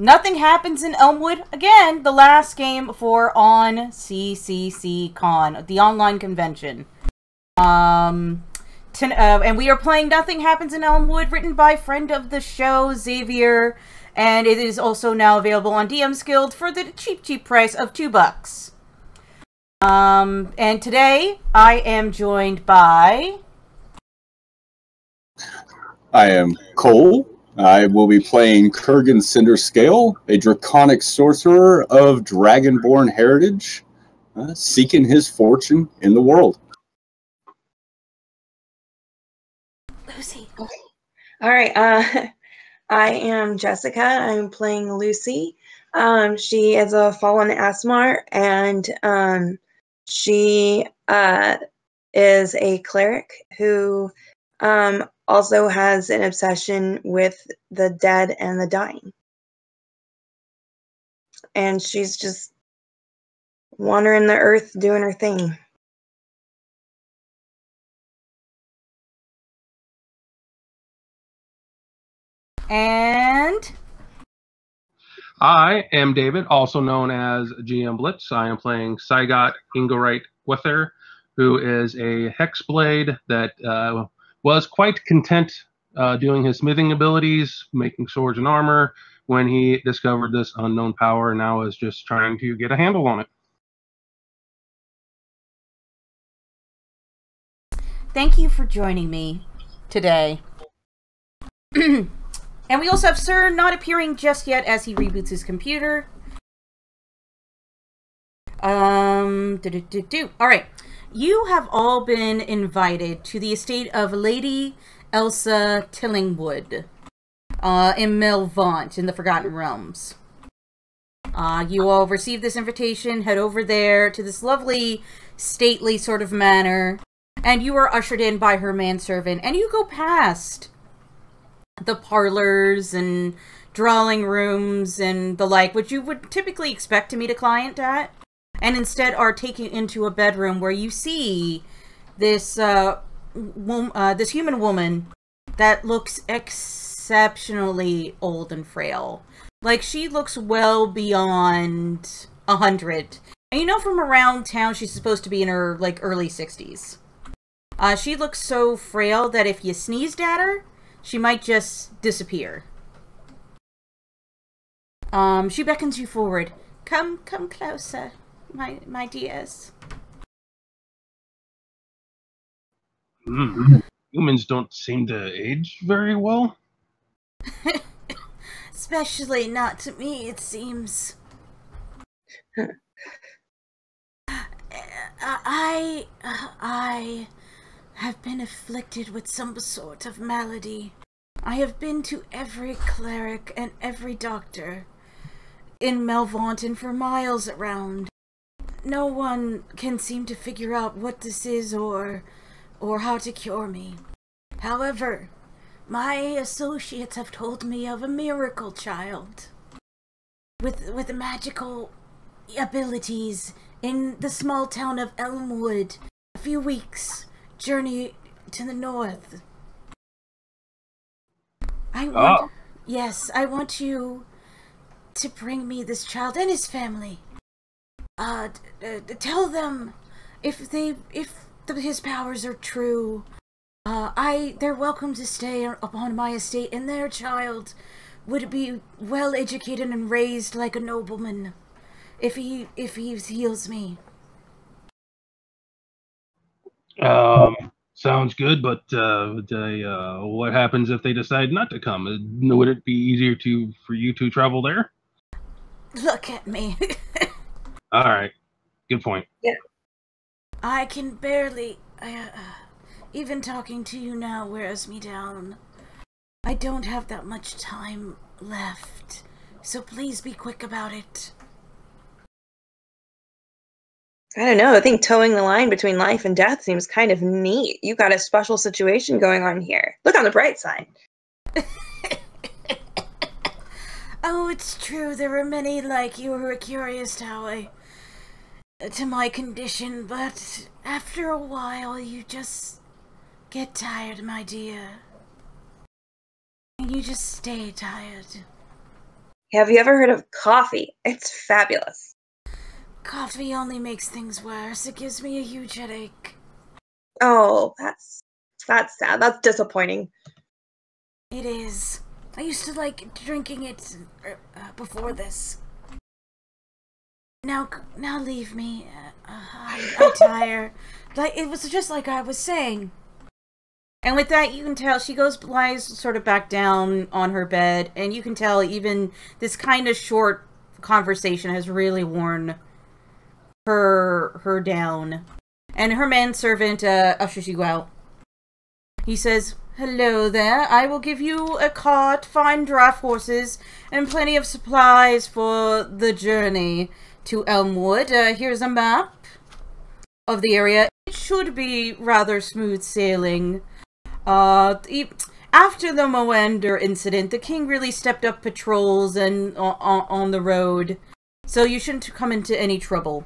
Nothing happens in Elmwood. Again, the last game for on CCC Con, the online convention. And we are playing Nothing Happens in Elmwood, written by friend of the show, Xavier. And it is also now available on DM's Guild for the cheap price of $2. And today, I am joined by... I am Cole. I will be playing Kurgan Cinderscale, a draconic sorcerer of dragonborn heritage, seeking his fortune in the world. Lucy. Okay. All right. I am Jessica. I'm playing Lucy. She is a fallen Asmar, and she is a cleric who also has an obsession with the dead and the dying. And she's just wandering the earth doing her thing. And... I am David, also known as GM Blitz. I am playing Saigot Ingorite Wither, who is a hexblade that was quite content doing his smithing abilities, making swords and armor, when he discovered this unknown power, and now is just trying to get a handle on it. Thank you for joining me today. And we also have Sir not appearing just yet as he reboots his computer. Alright. You have all been invited to the estate of Lady Elsa Tillingwood in Melvaunt in the Forgotten Realms. You all received this invitation, head over there to this lovely, stately sort of manor, and you are ushered in by her manservant, and you go past the parlors and drawing rooms and the like, which you would typically expect to meet a client at, and instead are taken into a bedroom where you see this this human woman that looks exceptionally old and frail. Like, she looks well beyond 100. And you know from around town she's supposed to be in her, like, early 60s. She looks so frail that if you sneezed at her, she might just disappear. She beckons you forward. Come closer, my dears. Humans don't seem to age very well. Especially not to me, it seems. I have been afflicted with some sort of malady. I have been to every cleric and every doctor in Melvaunt and for miles around. No one can seem to figure out what this is or how to cure me. However, my associates have told me of a miracle child with magical abilities in the small town of Elmwood, a few weeks journey to the north. I want you to bring me this child and his family. Tell them if his powers are true. They're welcome to stay upon my estate, and their child would be well educated and raised like a nobleman if he heals me. Sounds good, but what happens if they decide not to come? Would it be easier for you to travel there? Look at me. All right, good point. Yeah. I can barely. Even talking to you now wears me down. I don't have that much time left, so please be quick about it. I don't know. I think towing the line between life and death seems kind of neat. You got a special situation going on here. Look on the bright side. Oh, it's true. There are many like you who are curious to my condition, but after a while you just get tired, my dear. And you just stay tired. Have you ever heard of coffee? It's fabulous. Coffee only makes things worse. It gives me a huge headache. Oh, that's sad. That's disappointing. It is. I used to like drinking it before this. Now leave me. I'm tired. Like, it was just like I was saying. And with that, you can tell she lies sort of back down on her bed, and you can tell even this kind of short conversation has really worn her down. And her manservant ushers you out. He says, "Hello there. I will give you a cart, fine draft horses, and plenty of supplies for the journey to Elmwood. Here's a map of the area. It should be rather smooth sailing. After the Moander incident, the king really stepped up patrols and on the road, so you shouldn't come into any trouble."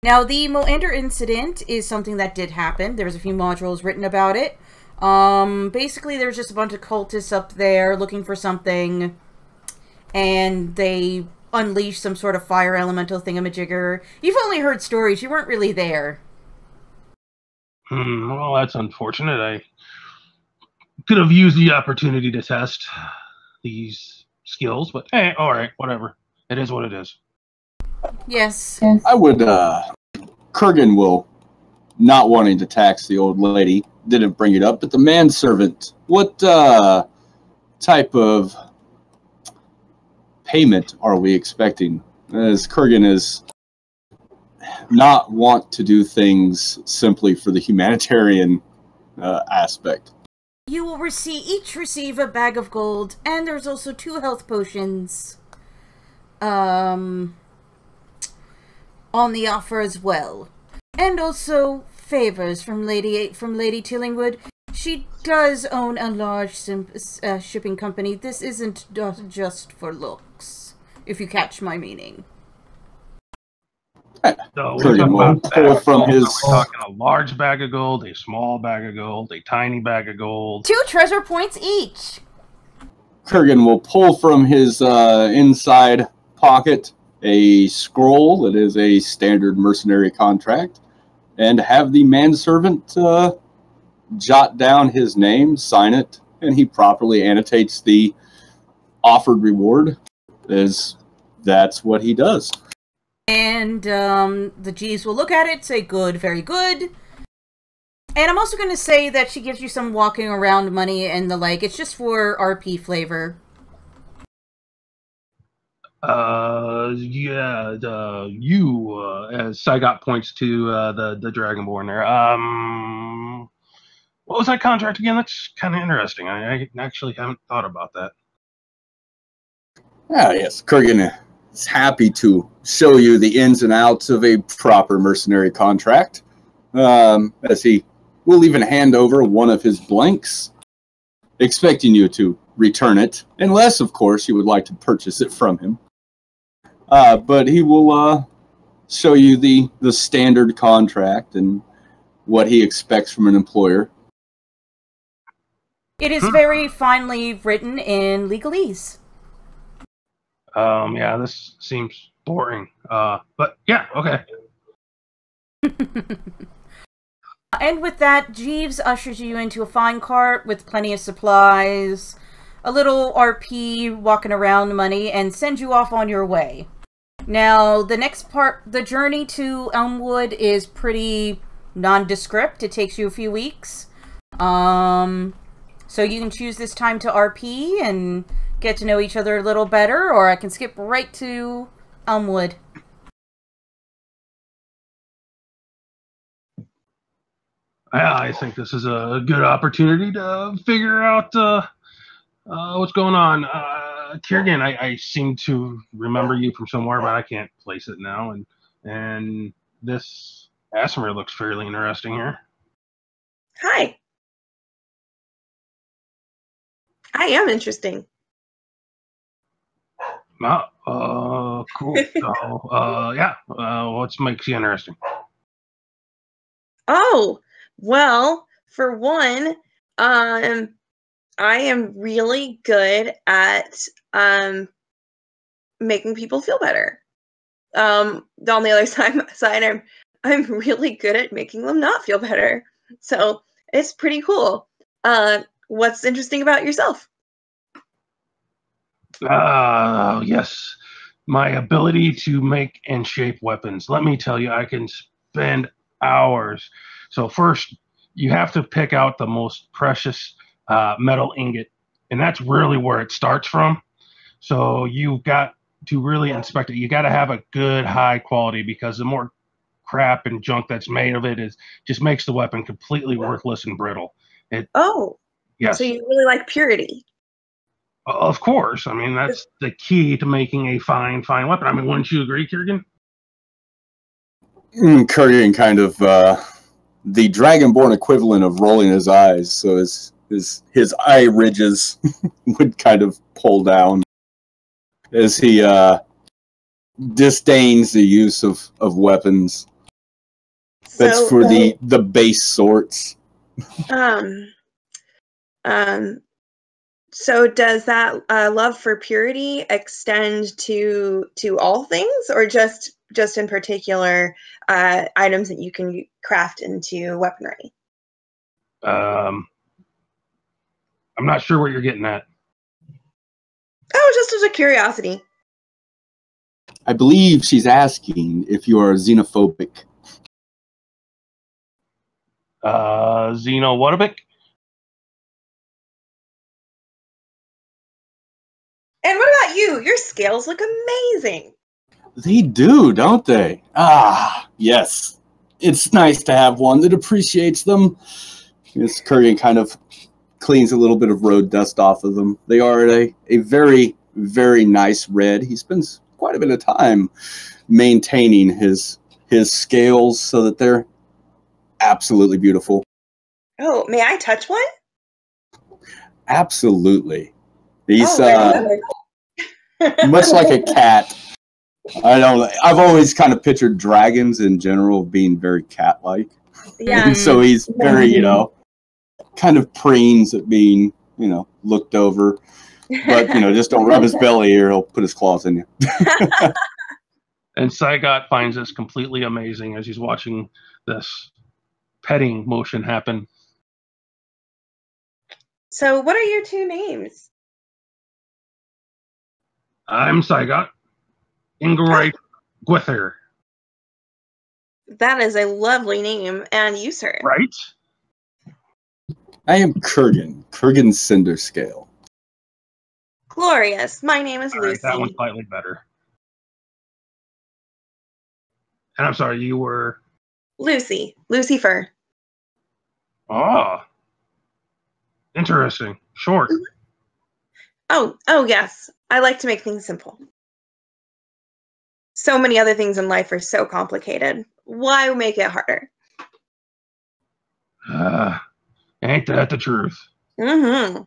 Now, the Moander incident is something that did happen. There's a few modules written about it. Basically, there's just a bunch of cultists up there looking for something, and they unleashed some sort of fire elemental thingamajigger. You've only heard stories. You weren't really there. Well, that's unfortunate. I could have used the opportunity to test these skills, but hey, all right, whatever. It is what it is. Yes. I would, Kurgan will, not wanting to tax the old lady, didn't bring it up, but the manservant, what type of payment are we expecting? As Kurgan is not want to do things simply for the humanitarian aspect. You will each receive a bag of gold, and there's also 2 health potions on the offer as well. And also favors from Lady Tillingwood. She does own a large shipping company. This isn't just for looks, if you catch my meaning. So we're talking will pull from his. We're talking a large bag of gold, a small bag of gold, a tiny bag of gold. 2 treasure points each. Kurgan will pull from his inside pocket a scroll that is a standard mercenary contract, and have the manservant jot down his name, sign it, and he properly annotates the offered reward, as that's what he does. And the G's will look at it, say good, very good. And I'm also going to say that she gives you some walking around money and the like. It's just for RP flavor. Yeah, as Saigot points to the Dragonborn there. What was that contract again? That's kind of interesting. I actually haven't thought about that. Ah, yes, Kurgan is happy to show you the ins and outs of a proper mercenary contract, as he will even hand over one of his blanks, expecting you to return it, unless, of course, you would like to purchase it from him. But he will show you the standard contract and what he expects from an employer. It is very finely written in legalese. Yeah, this seems boring. But yeah, okay. And with that, Jeeves ushers you into a fine cart with plenty of supplies, a little RP walking around money, and sends you off on your way. Now, the next part, the journey to Elmwood, is pretty nondescript. It takes you a few weeks. So you can choose this time to RP and get to know each other a little better, or I can skip right to Elmwood. I think this is a good opportunity to figure out what's going on. Kiergan, I seem to remember you from somewhere, but I can't place it now. And this Asimir looks fairly interesting here. Hi. I am interesting. Cool. So, yeah. What makes you interesting? Oh, well, for one, I am really good at making people feel better. On the other side, I'm really good at making them not feel better. So it's pretty cool. What's interesting about yourself? Yes. My ability to make and shape weapons. Let me tell you, I can spend hours. So first, you have to pick out the most precious metal ingot, and that's really where it starts from. So you've got to really inspect it. You got to have a good high quality, because the more crap and junk that's made of it just makes the weapon completely worthless and brittle. Yes. So you really like purity. Of course. I mean, that's the key to making a fine weapon. I mean, wouldn't you agree, Kurgan? Kurgan kind of the Dragonborn equivalent of rolling his eyes, so his eye ridges would kind of pull down as he disdains the use of weapons. That's for the base sorts. So does that love for purity extend to all things, or just in particular items that you can craft into weaponry? I'm not sure what you're getting at. Oh, just as a curiosity. I believe she's asking if you are xenophobic. Xenophobic? And what about you? Your scales look amazing. They do, don't they? Ah, yes. It's nice to have one that appreciates them. This Kurgan kind of cleans a little bit of road dust off of them. They are a very, very nice red. He spends quite a bit of time maintaining his scales so that they're absolutely beautiful. Oh, may I touch one? Absolutely. He's much like a cat. I've always kind of pictured dragons in general being very cat-like. Yeah. And so he's very, kind of preens at being, looked over. But, just don't rub his belly or he'll put his claws in you. And Saigot finds this completely amazing as he's watching this petting motion happen. So what are your two names? I'm Saigot. Ingolright Gwither. That is a lovely name. And you, sir? Right? I am Kurgan Cinderscale. Glorious. My name is Lucy. Right, that one's slightly better. And I'm sorry, you were? Lucy Fur. Oh. Interesting. Short. Oh, yes. I like to make things simple. So many other things in life are so complicated. Why make it harder? Ain't that the truth? Mm-hmm.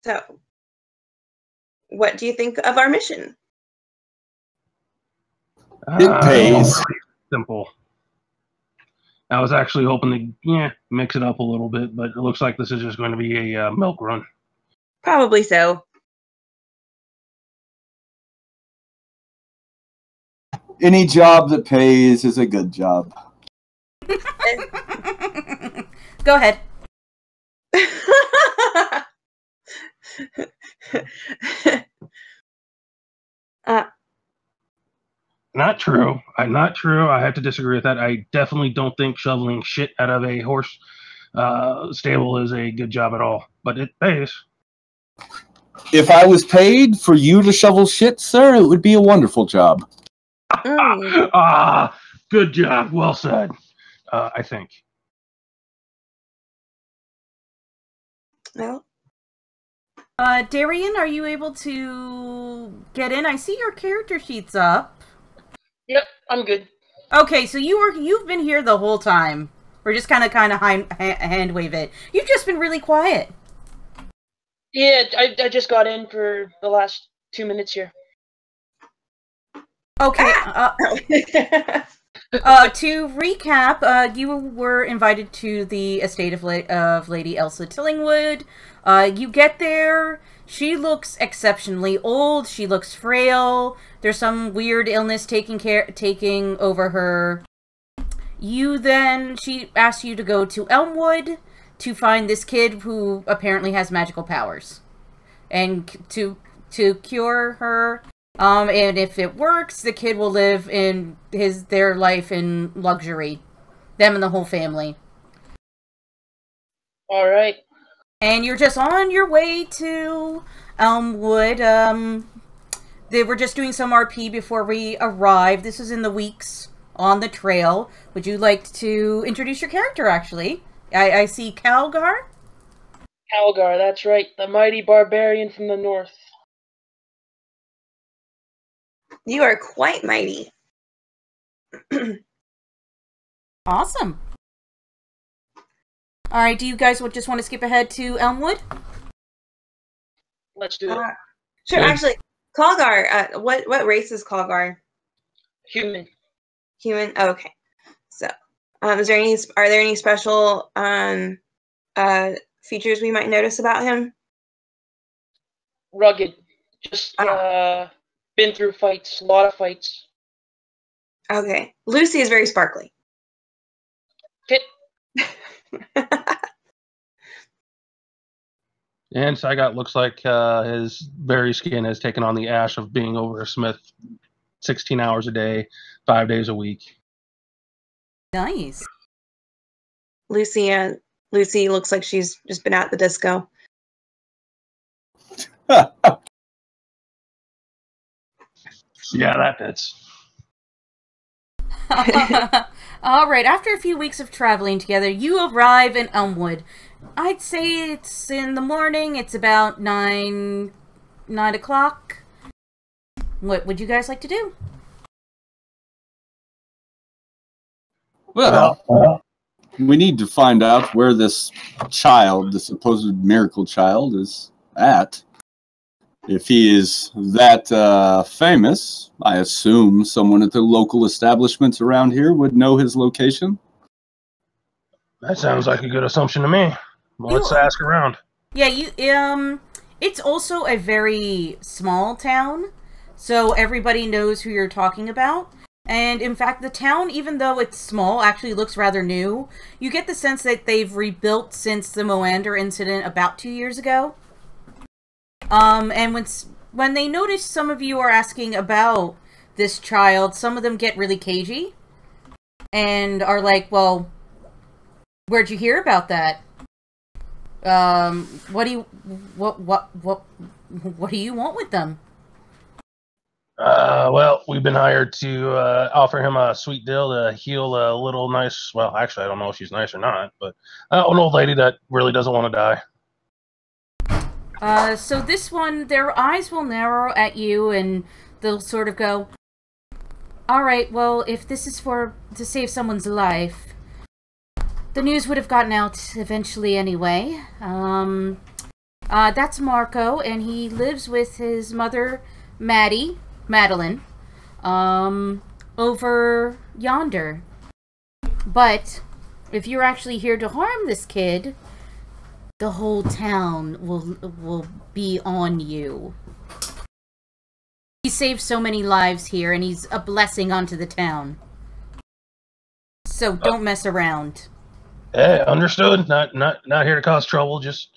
So, what do you think of our mission? It pays. Simple. I was actually hoping to mix it up a little bit, but it looks like this is just going to be a milk run. Probably so. Any job that pays is a good job. Go ahead. Not true. Not true. I have to disagree with that. I definitely don't think shoveling shit out of a horse stable is a good job at all, but it pays. If I was paid for you to shovel shit, sir, it would be a wonderful job. Good job. Well said, I think. Well, Darian, are you able to get in? I see your character sheet's up. Yep, I'm good. Okay, so you've been here the whole time. We're just kind of hand wave it. You've just been really quiet. Yeah, I just got in for the last 2 minutes here. Okay. To recap, you were invited to the estate of Lady Elsa Tillingwood. You get there. She looks exceptionally old. She looks frail. There's some weird illness taking over her. She asks you to go to Elmwood to find this kid who apparently has magical powers, and to cure her. And if it works, the kid will live in their life in luxury. Them and the whole family. All right. And you're just on your way to Elmwood. They were just doing some RP before we arrived. This is in the weeks on the trail. Would you like to introduce your character, actually? I see Calgar. Calgar, that's right. The mighty barbarian from the north. You are quite mighty. Awesome. All right, do you guys just want to skip ahead to Elmwood? Let's do it. Sure, Yeah. actually, Calgar, what race is Calgar? Human. Human? Oh, okay. So, are there any special features we might notice about him? Rugged. Just been through fights. A lot of fights. Okay. Lucy is very sparkly. Fit. And Saigot looks like his very skin has taken on the ash of being over a smith 16 hours a day, 5 days a week. Nice. Lucy looks like she's just been at the disco. Yeah, that fits. All right, after a few weeks of traveling together, you arrive in Elmwood. I'd say it's in the morning. It's about 9 o'clock. What would you guys like to do? Well, we need to find out where this child, the supposed miracle child, is at. If he is that famous, I assume someone at the local establishments around here would know his location. That sounds like a good assumption to me. Well, let's ask around. Yeah, it's also a very small town, so everybody knows who you're talking about. And in fact, the town, even though it's small, actually looks rather new. You get the sense that they've rebuilt since the Moander incident about 2 years ago. And when they notice some of you are asking about this child, some of them get really cagey and are like, "Well, where'd you hear about that? What do you want with them?" Well, we've been hired to offer him a sweet deal to heal a little nice, well, actually, I don't know if she's nice or not, but an old lady that really doesn't want to die. So this one, their eyes will narrow at you and they'll sort of go, "All right, well, if this is to save someone's life, the news would have gotten out eventually anyway. That's Marco, and he lives with his mother, Madeline, over yonder. But if you're actually here to harm this kid, the whole town will be on you. He saved so many lives here, and he's a blessing onto the town. So don't mess around." Hey, understood. Not here to cause trouble. Just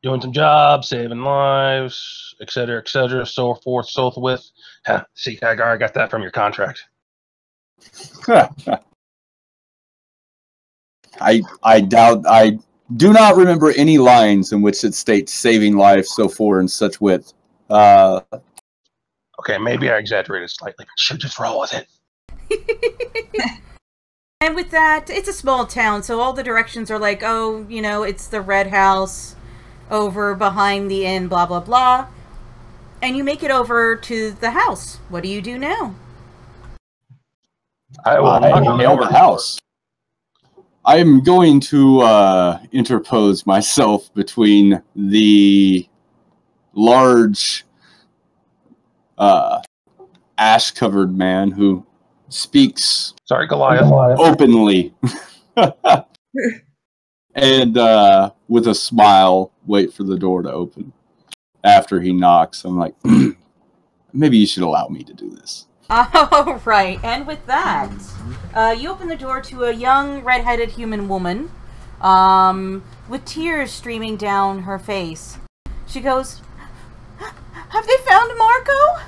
doing some jobs, saving lives, etc., so forth, so with. See, Hagar, I got that from your contract. I do not remember any lines in which it states saving life so for and such with. Okay, maybe I exaggerated slightly, but should just roll with it. And with that, it's a small town, so all the directions are like, "Oh, it's the red house over behind the inn, blah, blah, blah." And you make it over to the house. What do you do now? I will nail the house. I am going to interpose myself between the large ash-covered man who speaks Sorry, Goliath. openly And with a smile, wait for the door to open. After he knocks, I'm like, maybe you should allow me to do this. All right, and with that, you open the door to a young, red-headed human woman, with tears streaming down her face. She goes, "Have they found Marco?"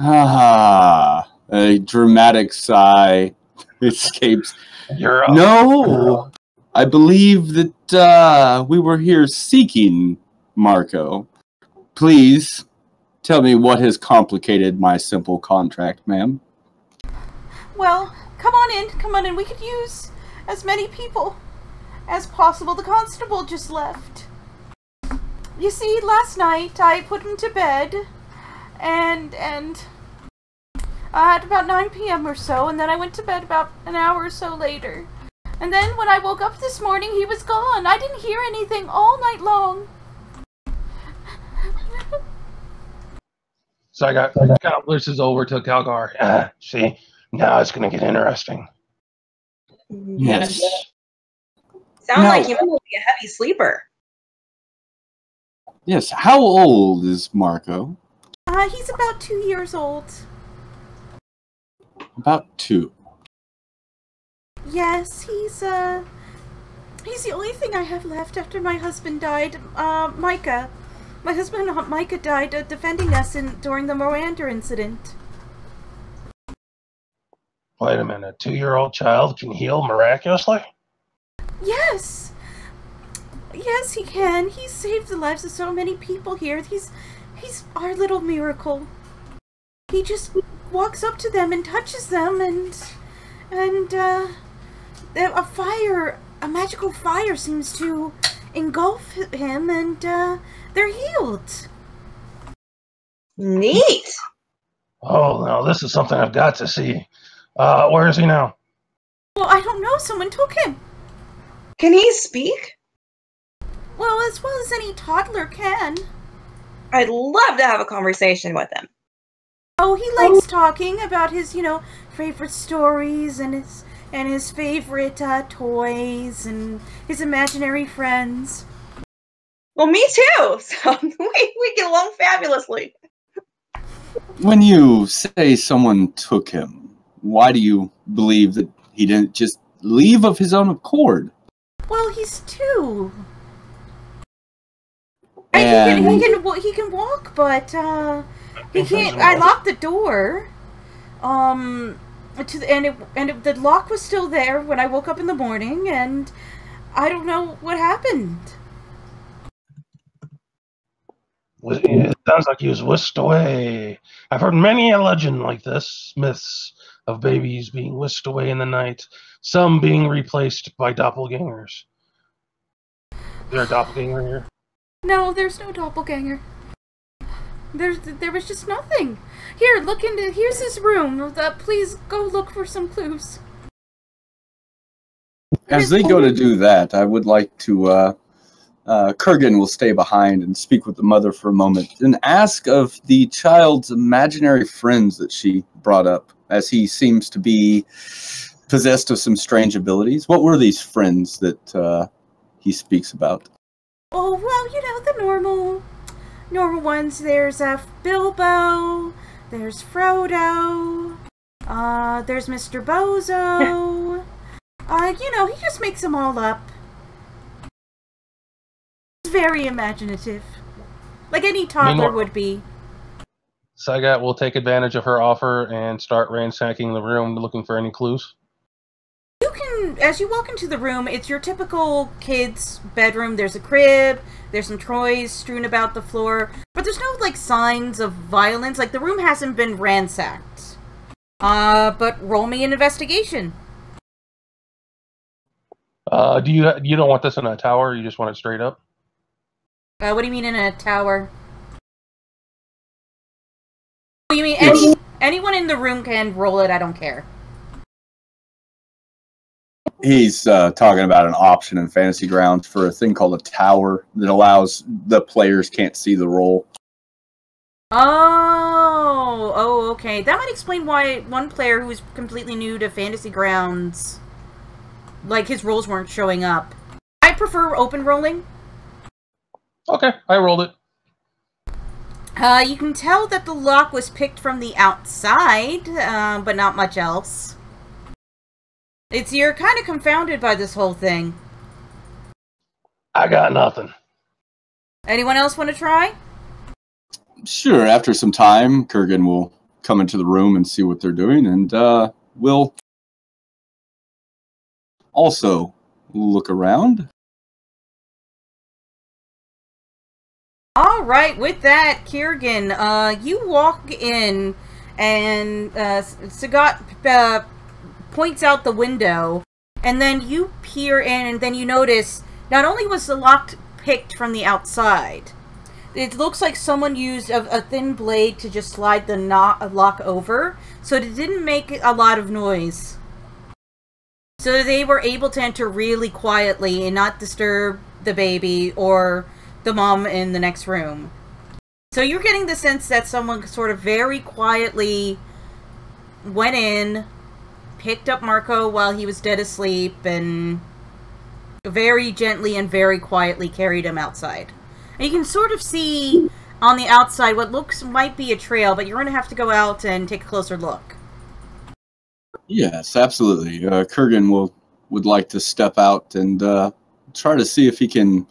Ah, a dramatic sigh escapes. No, I believe that we were here seeking Marco. Please tell me what has complicated my simple contract, ma'am. Well, come on in. We could use as many people as possible. The constable just left. You see, last night I put him to bed, and at about 9 p.m. or so, and then I went to bed about an hour or so later. And then when I woke up this morning, he was gone. I didn't hear anything all night long. So I got Blitz over to Calgar. See, now it's going to get interesting. Yes. Sounds like he must be a heavy sleeper. Yes, how old is Marco? He's about 2 years old. About 2. Yes, he's the only thing I have left after my husband died. Micah. My husband, Micah, died defending us during the Miranda incident. Wait a minute, a 2-year-old child can heal miraculously? Yes! Yes, he can. He saved the lives of so many people here. He's our little miracle. He just walks up to them and touches them, and a magical fire seems to engulf him, and they're healed. Neat. Oh, no, this is something I've got to see. Where is he now? Well, I don't know. Someone took him. Can he speak? Well, as well as any toddler can. I'd love to have a conversation with him. Oh, he likes talking about his, favorite stories and his favorite toys and his imaginary friends. Well, me too. So we get along fabulously. When you say someone took him, why do you believe that he didn't just leave of his own accord? Well, he's 2. And He can walk, but he can't. I locked the door. The lock was still there when I woke up in the morning, and I don't know what happened. It sounds like he was whisked away. I've heard many a legend like this, myths of babies being whisked away in the night, some being replaced by doppelgangers. Is there a doppelganger here? No, there's no doppelganger. There was just nothing. Here, here's his room. Please go look for some clues. as they go to do that, I would like to, Kurgan will stay behind and speak with the mother for a moment and ask of the child's imaginary friends that she brought up, as he seems to be possessed of some strange abilities. What were these friends that he speaks about? Oh, well, the normal ones. There's Bilbo, there's Frodo, there's Mr. Bozo. He just makes them all up. He's very imaginative. Like any toddler would be. Sagat will take advantage of her offer and start ransacking the room looking for any clues. You can, as you walk into the room, it's your typical kid's bedroom. There's a crib, there's some toys strewn about the floor, but there's no, signs of violence. The room hasn't been ransacked. But roll me an investigation. You don't want this in a tower, you just want it straight up? What do you mean in a tower? You mean anyone in the room can roll it, I don't care. He's talking about an option in Fantasy Grounds for a thing called a tower that allows the players can't see the roll. Oh, okay. That might explain why one player who's completely new to Fantasy Grounds like his rolls weren't showing up. I prefer open rolling. Okay, I rolled it. You can tell that the lock was picked from the outside, but not much else. You're kind of confounded by this whole thing. I got nothing. Anyone else want to try? Sure, after some time, Kurgan will come into the room and see what they're doing, and we'll also look around. All right, with that, Kurgan, you walk in, and Sagat points out the window, and then you peer in, and then you notice not only was the lock picked from the outside, it looks like someone used a thin blade to just slide the lock over, so it didn't make a lot of noise. So they were able to enter really quietly and not disturb the baby or the mom in the next room. So you're getting the sense that someone sort of very quietly went in, picked up Marco while he was dead asleep, and very gently and very quietly carried him outside. And you can sort of see on the outside what might be a trail, but you're going to have to go out and take a closer look. Yes, absolutely. Kurgan would like to step out and try to see if he can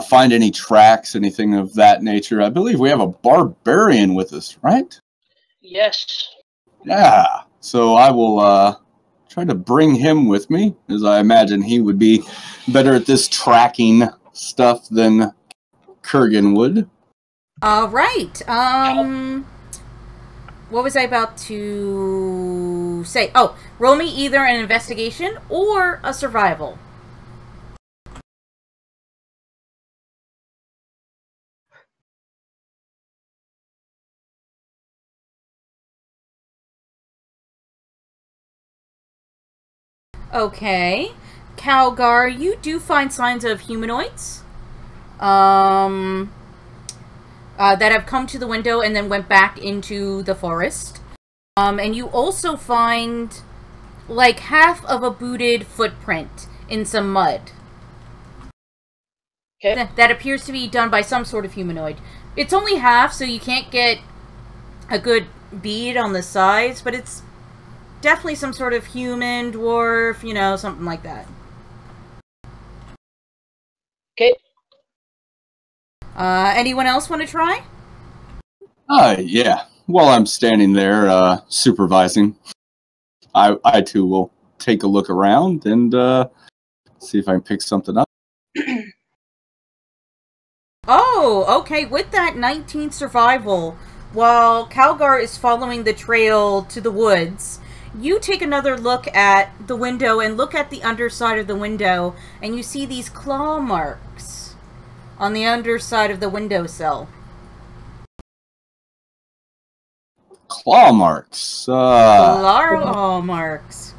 find any tracks, anything of that nature. I believe we have a barbarian with us, right? Yes. Yeah. So I will try to bring him with me, as I imagine he would be better at this tracking stuff than Kurgan would. All right. What was I about to say? Oh, roll me either an investigation or a survival. Okay. Calgar, you do find signs of humanoids. That have come to the window and then went back into the forest. And you also find like half of a booted footprint in some mud. Okay. That appears to be done by some sort of humanoid. It's only half, so you can't get a good bead on the sides, but it's definitely some sort of human, dwarf, you know, something like that. Okay. Anyone else want to try? Yeah. While I'm standing there supervising, I too will take a look around and see if I can pick something up. Oh, okay. With that 19 survival, while Calgar is following the trail to the woods, you take another look at the window and look at the underside of the window, and you see these claw marks on the underside of the windowsill. Claw marks. Claw marks.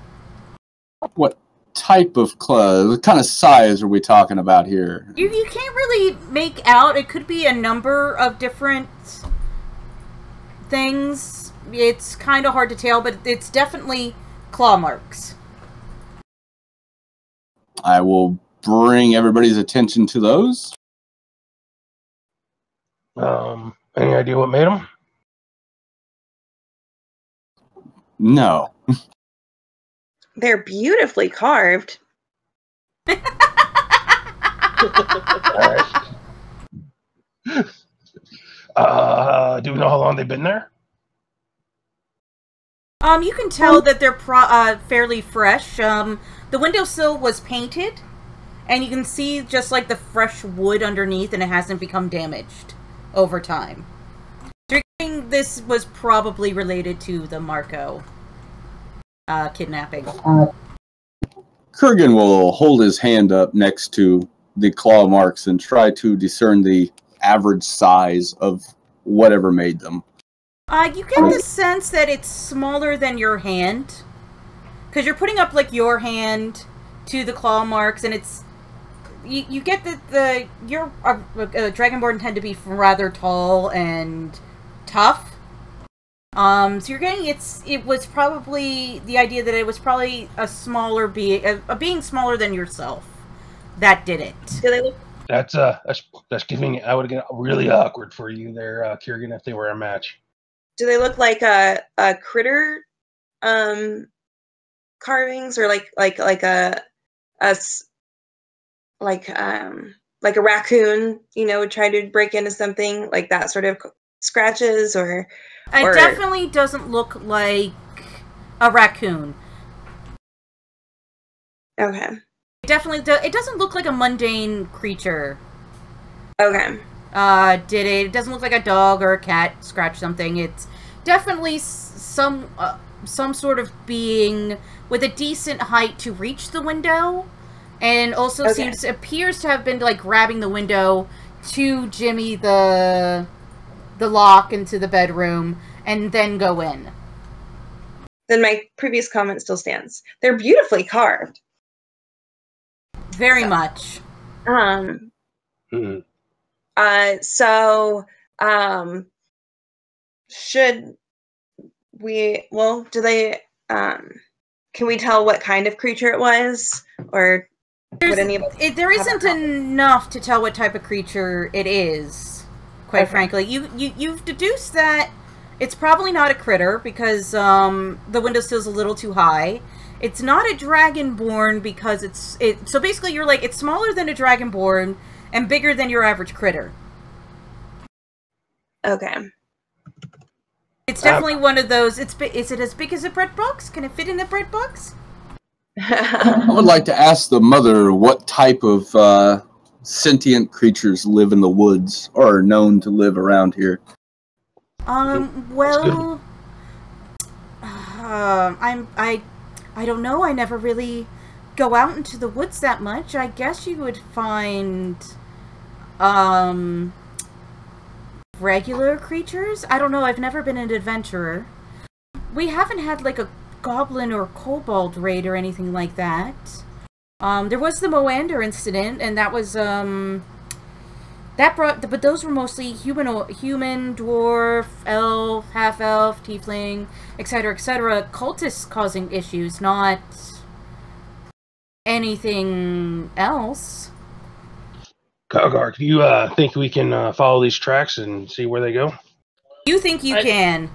What type of claw? What kind of size are we talking about here? You can't really make out. It could be a number of different things. It's kind of hard to tell, but it's definitely claw marks. I will bring everybody's attention to those. Any idea what made them? No. They're beautifully carved. All right. Do we know how long they've been there? You can tell that they're fairly fresh. The windowsill was painted, and you can see just like the fresh wood underneath, and it hasn't become damaged over time. So you're thinking this was probably related to the Marco kidnapping. Kurgan will hold his hand up next to the claw marks and try to discern the average size of whatever made them. You get the sense that it's smaller than your hand, because you're putting up like your hand to the claw marks, and it's you get that your Dragonborn tend to be rather tall and tough, So you're getting it was probably the idea that it was probably a smaller being, a being smaller than yourself that did it. Do they look? That's giving. I would get really awkward for you there, Kiergan, if they were a match. Do they look like a critter carvings, or like a like a raccoon, would try to break into something like that, sort of scratches, or It definitely doesn't look like a raccoon. Okay. It doesn't look like a mundane creature. Okay. It doesn't look like a dog or a cat scratched something. It's definitely some sort of being with a decent height to reach the window, and also appears to have been like grabbing the window to jimmy the lock into the bedroom and then go in. Then my previous comment still stands. They're beautifully carved. Very much. Should we, do they, can we tell what kind of creature it was? Or there isn't enough to tell what type of creature it is, quite frankly. You've deduced that it's probably not a critter because the windowsill's a little too high. It's not a dragonborn because so basically you're like, it's smaller than a dragonborn and bigger than your average critter. Okay. It's definitely one of those. Is it as big as a bread box? Can it fit in a bread box? I would like to ask the mother what type of sentient creatures live in the woods or are known to live around here. Well, I don't know. I never really go out into the woods that much. I guess you would find, regular creatures? I don't know. I've never been an adventurer. We haven't had, like, a goblin or kobold raid or anything like that. There was the Moander incident, and that was, but those were mostly human, dwarf, elf, half-elf, tiefling, etc., cultists causing issues, not anything else. Kogar, do you think we can follow these tracks and see where they go? You think you can?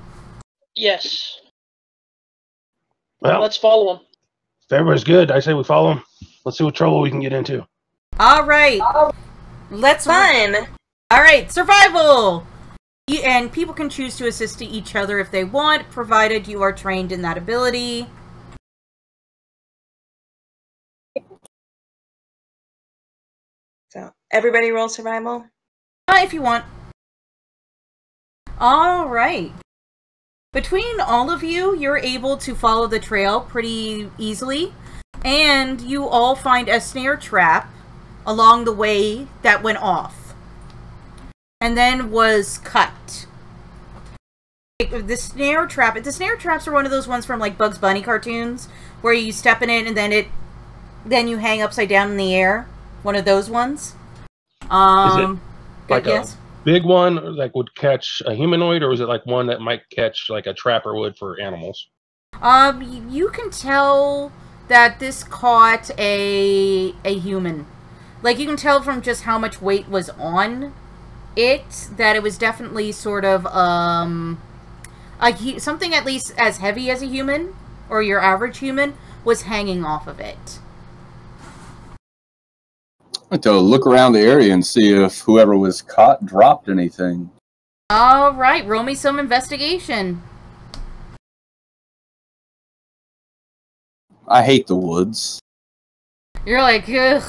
Yes. Well, let's follow them. If everybody's good, I say we follow them. Let's see what trouble we can get into. All right. Let's fun. All right, survival. And people can choose to assist each other if they want, provided you are trained in that ability. So, everybody roll survival? If you want. All right. Between all of you, you're able to follow the trail pretty easily, and you all find a snare trap along the way that went off, and then was cut. The snare traps are one of those ones from like Bugs Bunny cartoons, where you step in it and then you hang upside down in the air. One of those ones. Is it like yes? a big one that would catch a humanoid, or is it like one that might catch like a trapper would for animals? You can tell that this caught a human. Like, you can tell from just how much weight was on it that it was definitely sort of something at least as heavy as a human or your average human was hanging off of it. I'd like to look around the area and see if whoever was caught dropped anything. All right, roll me some investigation. I hate the woods. You're like, ugh.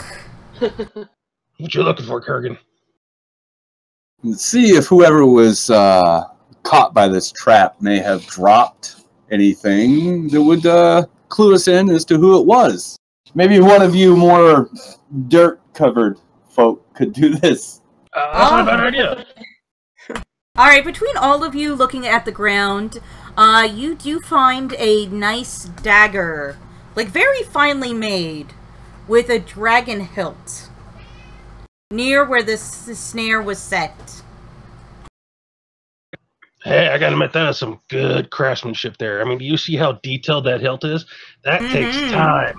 What you looking for, Kurgan? See if whoever was caught by this trap may have dropped anything that would clue us in as to who it was. Maybe one of you more dirt-covered folk could do this. That's not a bad idea. Alright, between all of you looking at the ground, you do find a nice dagger. Like, very finely made, with a dragon hilt. Near where this snare was set. Hey, I gotta admit, that is some good craftsmanship there. I mean, do you see how detailed that hilt is? That takes time.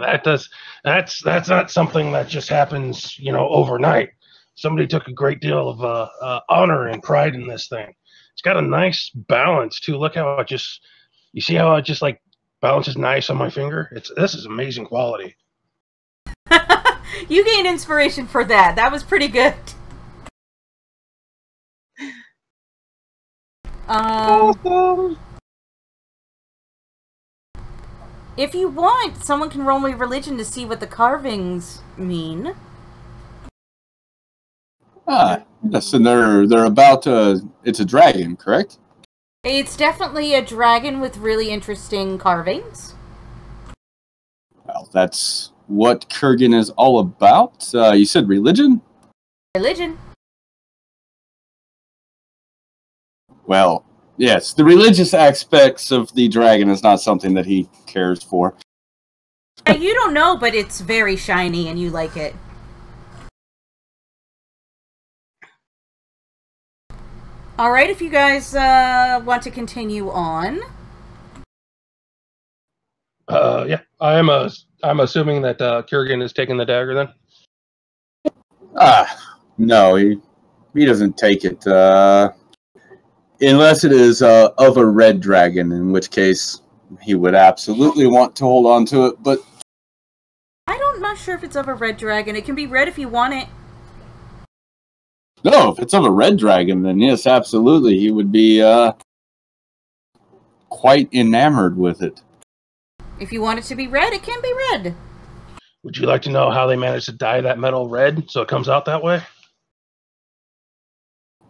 That's not something that just happens, overnight. Somebody took a great deal of honor and pride in this thing. It's got a nice balance too. Look how you see how it just like balances nice on my finger? This is amazing quality. You gained inspiration for that. That was pretty good. If you want, someone can roll me religion to see what the carvings mean. Yes, and they're about it's a dragon, correct? It's definitely a dragon with really interesting carvings. Well, that's what Kurgan is all about. You said religion? Religion. Well, yes, the religious aspects of the dragon is not something that he cares for. You don't know, but it's very shiny and you like it. Alright, if you guys want to continue on. Yeah, I'm assuming that Kurgan is taking the dagger then? No, he doesn't take it. Unless it is of a red dragon, in which case he would absolutely want to hold on to it, but... I'm not sure if it's of a red dragon. It can be red if you want it. No, if it's of a red dragon, then yes, absolutely. He would be quite enamored with it. If you want it to be red, it can be red. Would you like to know how they managed to dye that metal red so it comes out that way?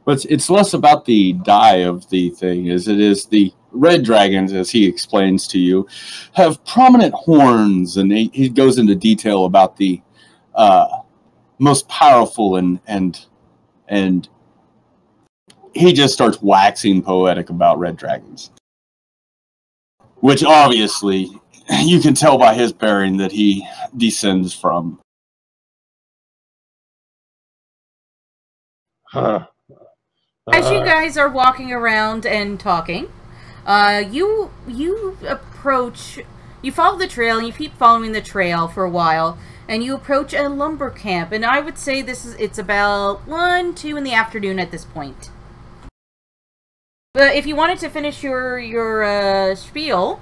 But it's less about the dye of the thing as it is the red dragons, as he explains to you, have prominent horns, and he goes into detail about the most powerful and he just starts waxing poetic about red dragons, which obviously you can tell by his bearing that he descends from. Huh. As you guys are walking around and talking, you approach, you follow the trail, and you keep following the trail for a while, and you approach a lumber camp, and I would say it's about 1, 2 in the afternoon at this point. But if you wanted to finish your spiel...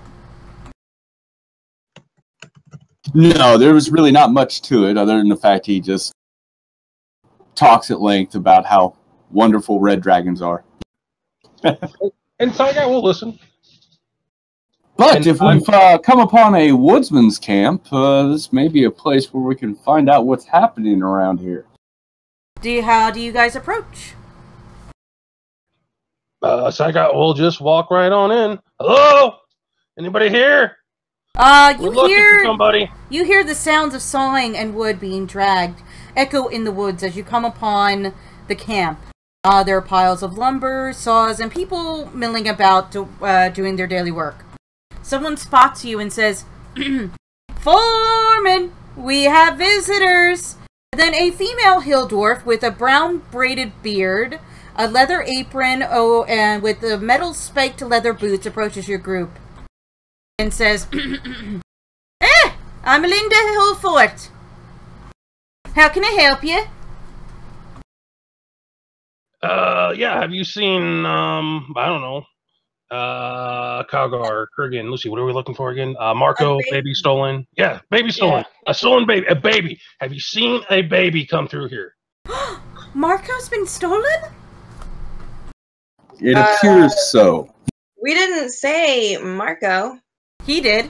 No, there was really not much to it, other than the fact he just talks at length about how wonderful red dragons are. And Saiga will listen. But if we've come upon a woodsman's camp, this may be a place where we can find out what's happening around here. How do you guys approach? Saiga will just walk right on in. Hello? Anybody here? You hear the sounds of sawing and wood being dragged echo in the woods as you come upon the camp. There are piles of lumber, saws, and people milling about doing their daily work. Someone spots you and says, "Foreman, we have visitors." Then a female hill dwarf with a brown braided beard, a leather apron, and with the metal spiked leather boots approaches your group and says, I'm Linda Hillfort. How can I help you? Yeah, have you seen, I don't know, Kalgar, Kurgan, Lucy, what are we looking for again? Marco, baby stolen. Yeah, baby stolen. Yeah. A stolen baby, a baby. Have you seen a baby come through here? Marco's been stolen? It appears so. We didn't say Marco. He did.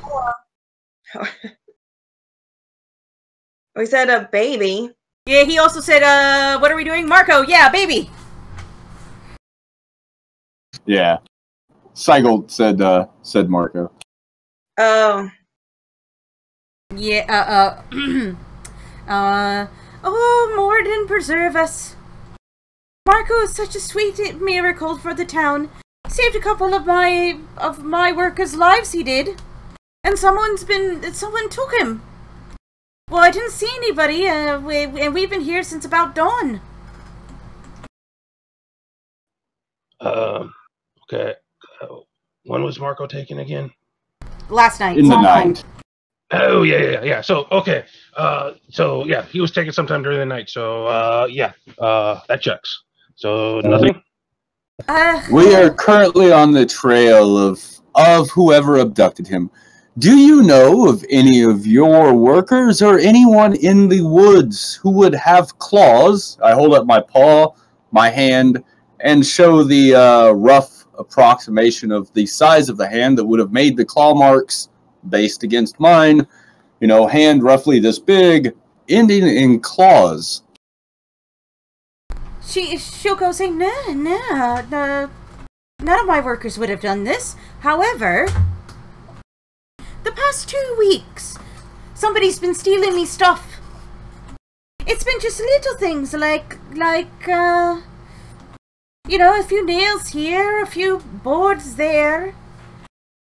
We said a baby. Yeah, he also said, what are we doing? Marco, yeah, baby. Yeah. Seigel said Marco. Oh. Yeah, oh, Morden preserve us. Marco is such a sweet miracle for the town. Saved a couple of my workers' lives, he did. And someone took him. Well, I didn't see anybody, and we've been here since about dawn. Okay. When was Marco taken again? Last night. In the night. Oh, yeah. So, okay. Yeah, he was taken sometime during the night. So, yeah, that checks. So, nothing? We are currently on the trail of whoever abducted him. Do you know of any of your workers or anyone in the woods who would have claws? I hold up my paw, my hand, and show the rough approximation of the size of the hand that would have made the claw marks based against mine. You know, hand roughly this big, ending in claws. She'll go say, no, none of my workers would have done this. However, the past 2 weeks, somebody's been stealing me stuff. It's been just little things like, you know, a few nails here, a few boards there.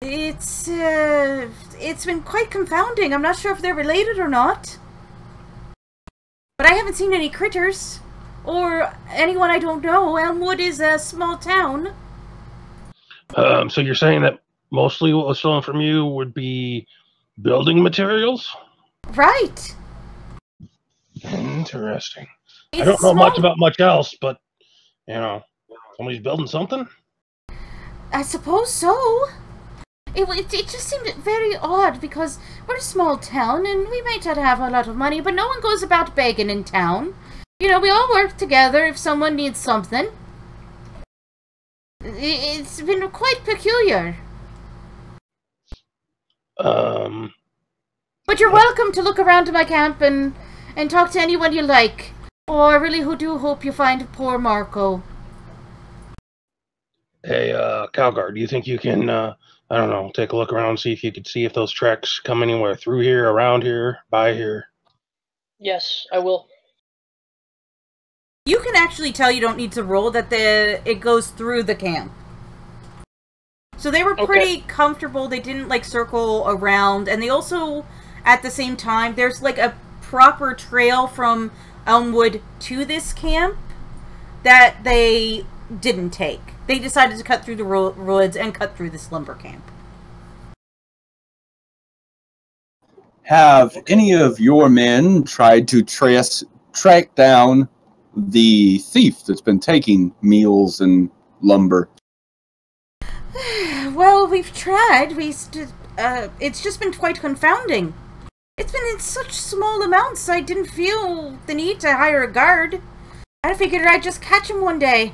It's been quite confounding. I'm not sure if they're related or not. But I haven't seen any critters. Or anyone I don't know. Elmwood is a small town. So you're saying that mostly what was stolen from you would be building materials? Right. Interesting. It's I don't know much about much else, but, you know, somebody's building something? I suppose so. It just seemed very odd because we're a small town and we might not have a lot of money, but no one goes about begging in town. You know, we all work together if someone needs something. It's been quite peculiar. But you're welcome to look around to my camp and talk to anyone you like. Oh, I really do hope you find poor Marco. Hey, Calgar, do you think you can, I don't know, take a look around and see if you could see if those tracks come anywhere through here, around here, by here? Yes, I will. You can actually tell you don't need to roll that it goes through the camp. So they were pretty comfortable. They didn't like circle around, and they also, at the same time, there's like a proper trail from Elmwood to this camp that they didn't take. They decided to cut through the woods and cut through this lumber camp. Have any of your men tried to track down the thief that's been taking meals and lumber? Well, we've tried. It's just been quite confounding. It's been in such small amounts, I didn't feel the need to hire a guard. I figured I'd just catch him one day.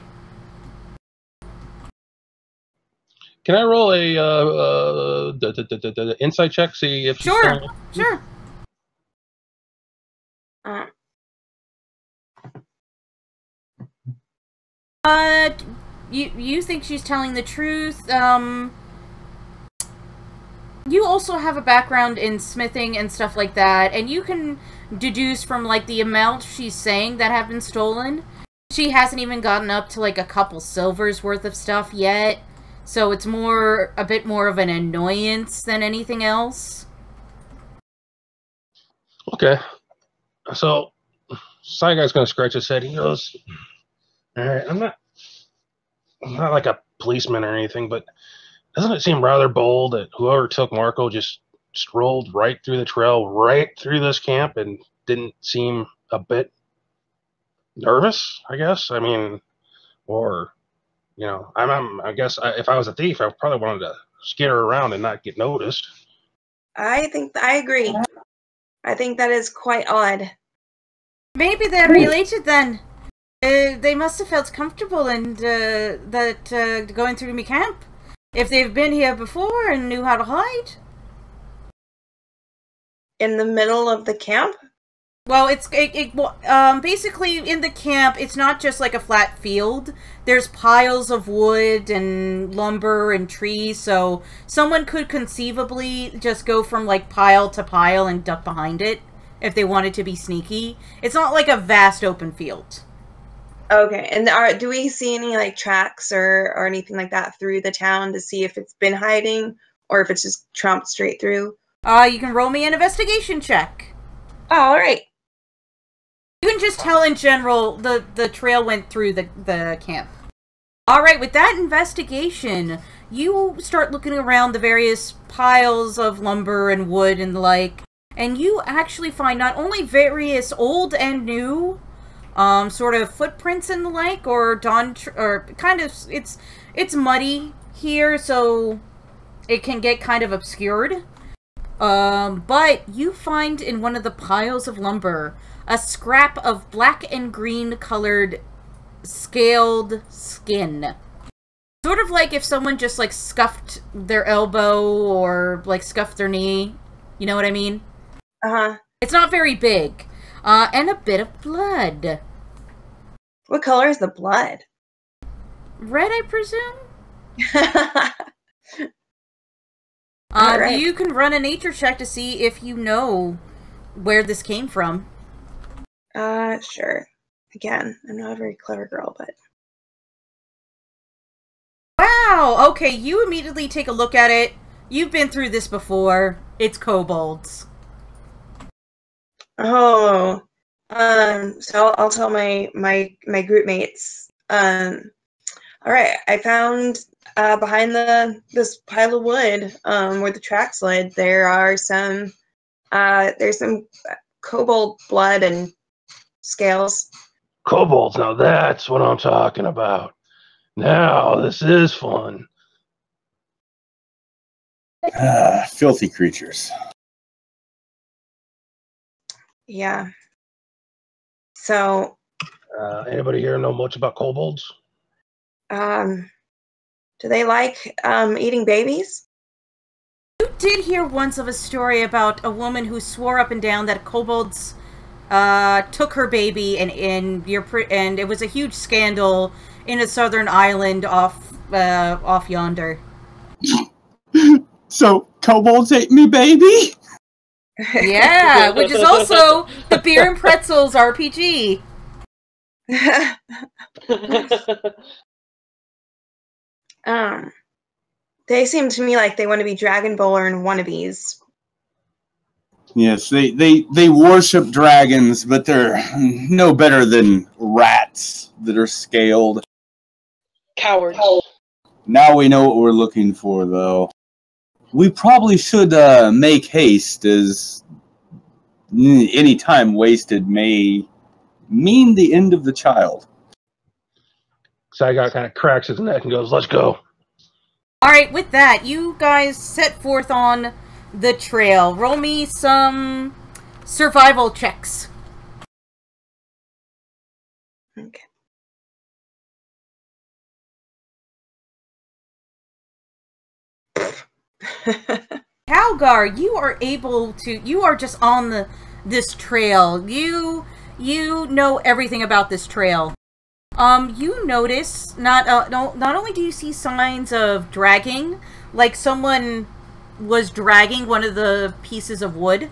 Can I roll a insight check? See if she's Sure. You think she's telling the truth? You also have a background in smithing and stuff like that, and you can deduce from like the amount she's saying that have been stolen. She hasn't even gotten up to like a couple silvers worth of stuff yet. So it's a bit more of an annoyance than anything else. Okay. So, Side Guy's gonna scratch his head. He goes, "Alright, I'm not like a policeman or anything, but doesn't it seem rather bold that whoever took Marco just strolled right through the trail, right through this camp, and didn't seem a bit nervous, I guess? I mean, or... You know, I guess if I was a thief, I probably wanted to skitter around and not get noticed. I agree. I think that is quite odd. Maybe they're related then. They must have felt comfortable and going through my camp. If they've been here before and knew how to hide. In the middle of the camp? Well, basically in the camp, it's not just like a flat field. There's piles of wood and lumber and trees, so someone could conceivably just go from like pile to pile and duck behind it if they wanted to be sneaky. It's not like a vast open field. Okay, and do we see any like tracks or anything like that through the town to see if it's been hiding or if it's just tromped straight through? You can roll me an investigation check. Oh, all right. You can just tell in general the trail went through the camp. Alright, with that investigation, you start looking around the various piles of lumber and wood and the like, and you actually find not only various old and new, sort of footprints and the like, or kind of, it's muddy here, so it can get kind of obscured. But you find in one of the piles of lumber a scrap of black and green colored scaled skin. Sort of like if someone just, like, scuffed their elbow or, like, scuffed their knee. You know what I mean? Uh-huh. It's not very big. And a bit of blood. What color is the blood? Red, I presume? Alright. You can run a nature check to see if you know where this came from. Sure. Again, I'm not a very clever girl, but... Wow! Okay, you immediately take a look at it. You've been through this before. It's kobolds. Oh. So I'll tell my group mates. Alright, I found behind this pile of wood, where the tracks led, there's some kobold blood and scales. Kobolds, now that's what I'm talking about. Now, this is fun. Filthy creatures. Yeah. So, Anybody here know much about kobolds? do they like eating babies? You did hear once of a story about a woman who swore up and down that kobolds took her baby, and it was a huge scandal in a southern island off yonder. So, kobolds ate me, baby? Yeah, which is also the Beer and Pretzels RPG. They seem to me like they want to be Dragonborn wannabes. Yes, they worship dragons, but they're no better than rats that are scaled. Cowards. Now we know what we're looking for, though. We probably should make haste, as any time wasted may mean the end of the child. Saigot kind of cracks his neck and goes, "Let's go." Alright, with that, you guys set forth on the trail. Roll me some survival checks. Okay. Calgar, you are just on this trail. You know everything about this trail. You notice not only do you see signs of dragging, like someone was dragging one of the pieces of wood,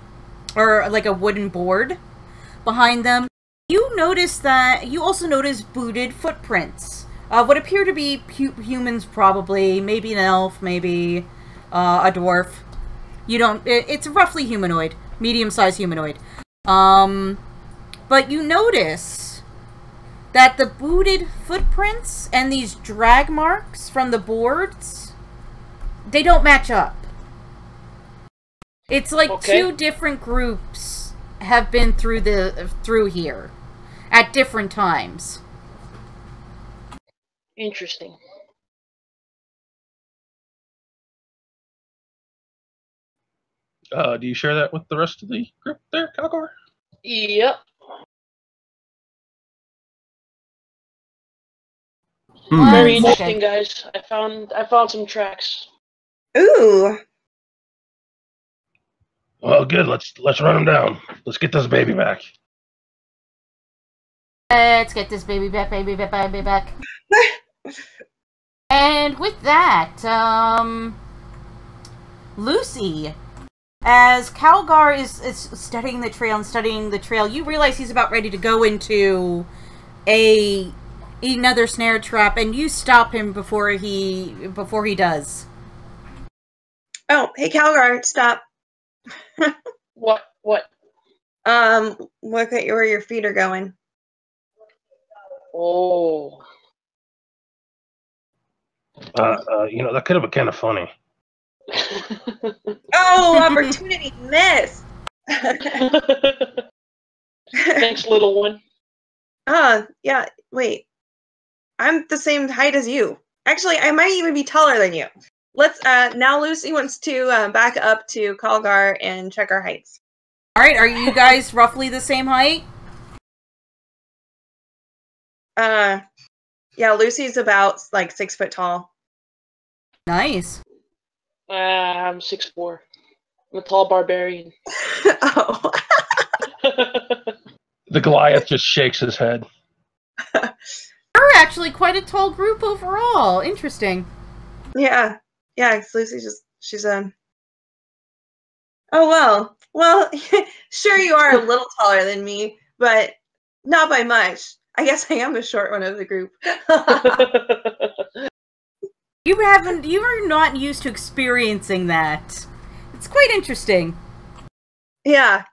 or like a wooden board behind them. You also notice booted footprints. What appear to be humans, probably, maybe an elf, maybe a dwarf. It's roughly humanoid, medium-sized humanoid. But you notice that the booted footprints and these drag marks from the boards, they don't match up. It's like two different groups have been through here at different times. Interesting. Do you share that with the rest of the group there, Calgar? Yep. Very interesting, guys. I found some tracks. Ooh. Well, good. Let's run him down. Let's get this baby back. Let's get this baby back. And with that, Lucy, as Calgar is studying the trail, you realize he's about ready to go into another snare trap, and you stop him before he does. Oh, hey, Calgar, stop. What? Look at where your feet are going. Oh. That could have been kind of funny. Oh, opportunity missed. Thanks, little one. Yeah, wait. I'm the same height as you. Actually, I might even be taller than you. Let's, now Lucy wants to back up to Kalgar and check our heights. Alright, are you guys roughly the same height? Yeah, Lucy's about, like, 6 foot tall. Nice. I'm 6'4". I'm a tall barbarian. Oh. The Goliath just shakes his head. You're actually quite a tall group overall. Interesting. Yeah. Yeah, Lucy she's oh, well. Well, sure you are a little taller than me, but not by much. I guess I am the short one of the group. You are not used to experiencing that. It's quite interesting. Yeah.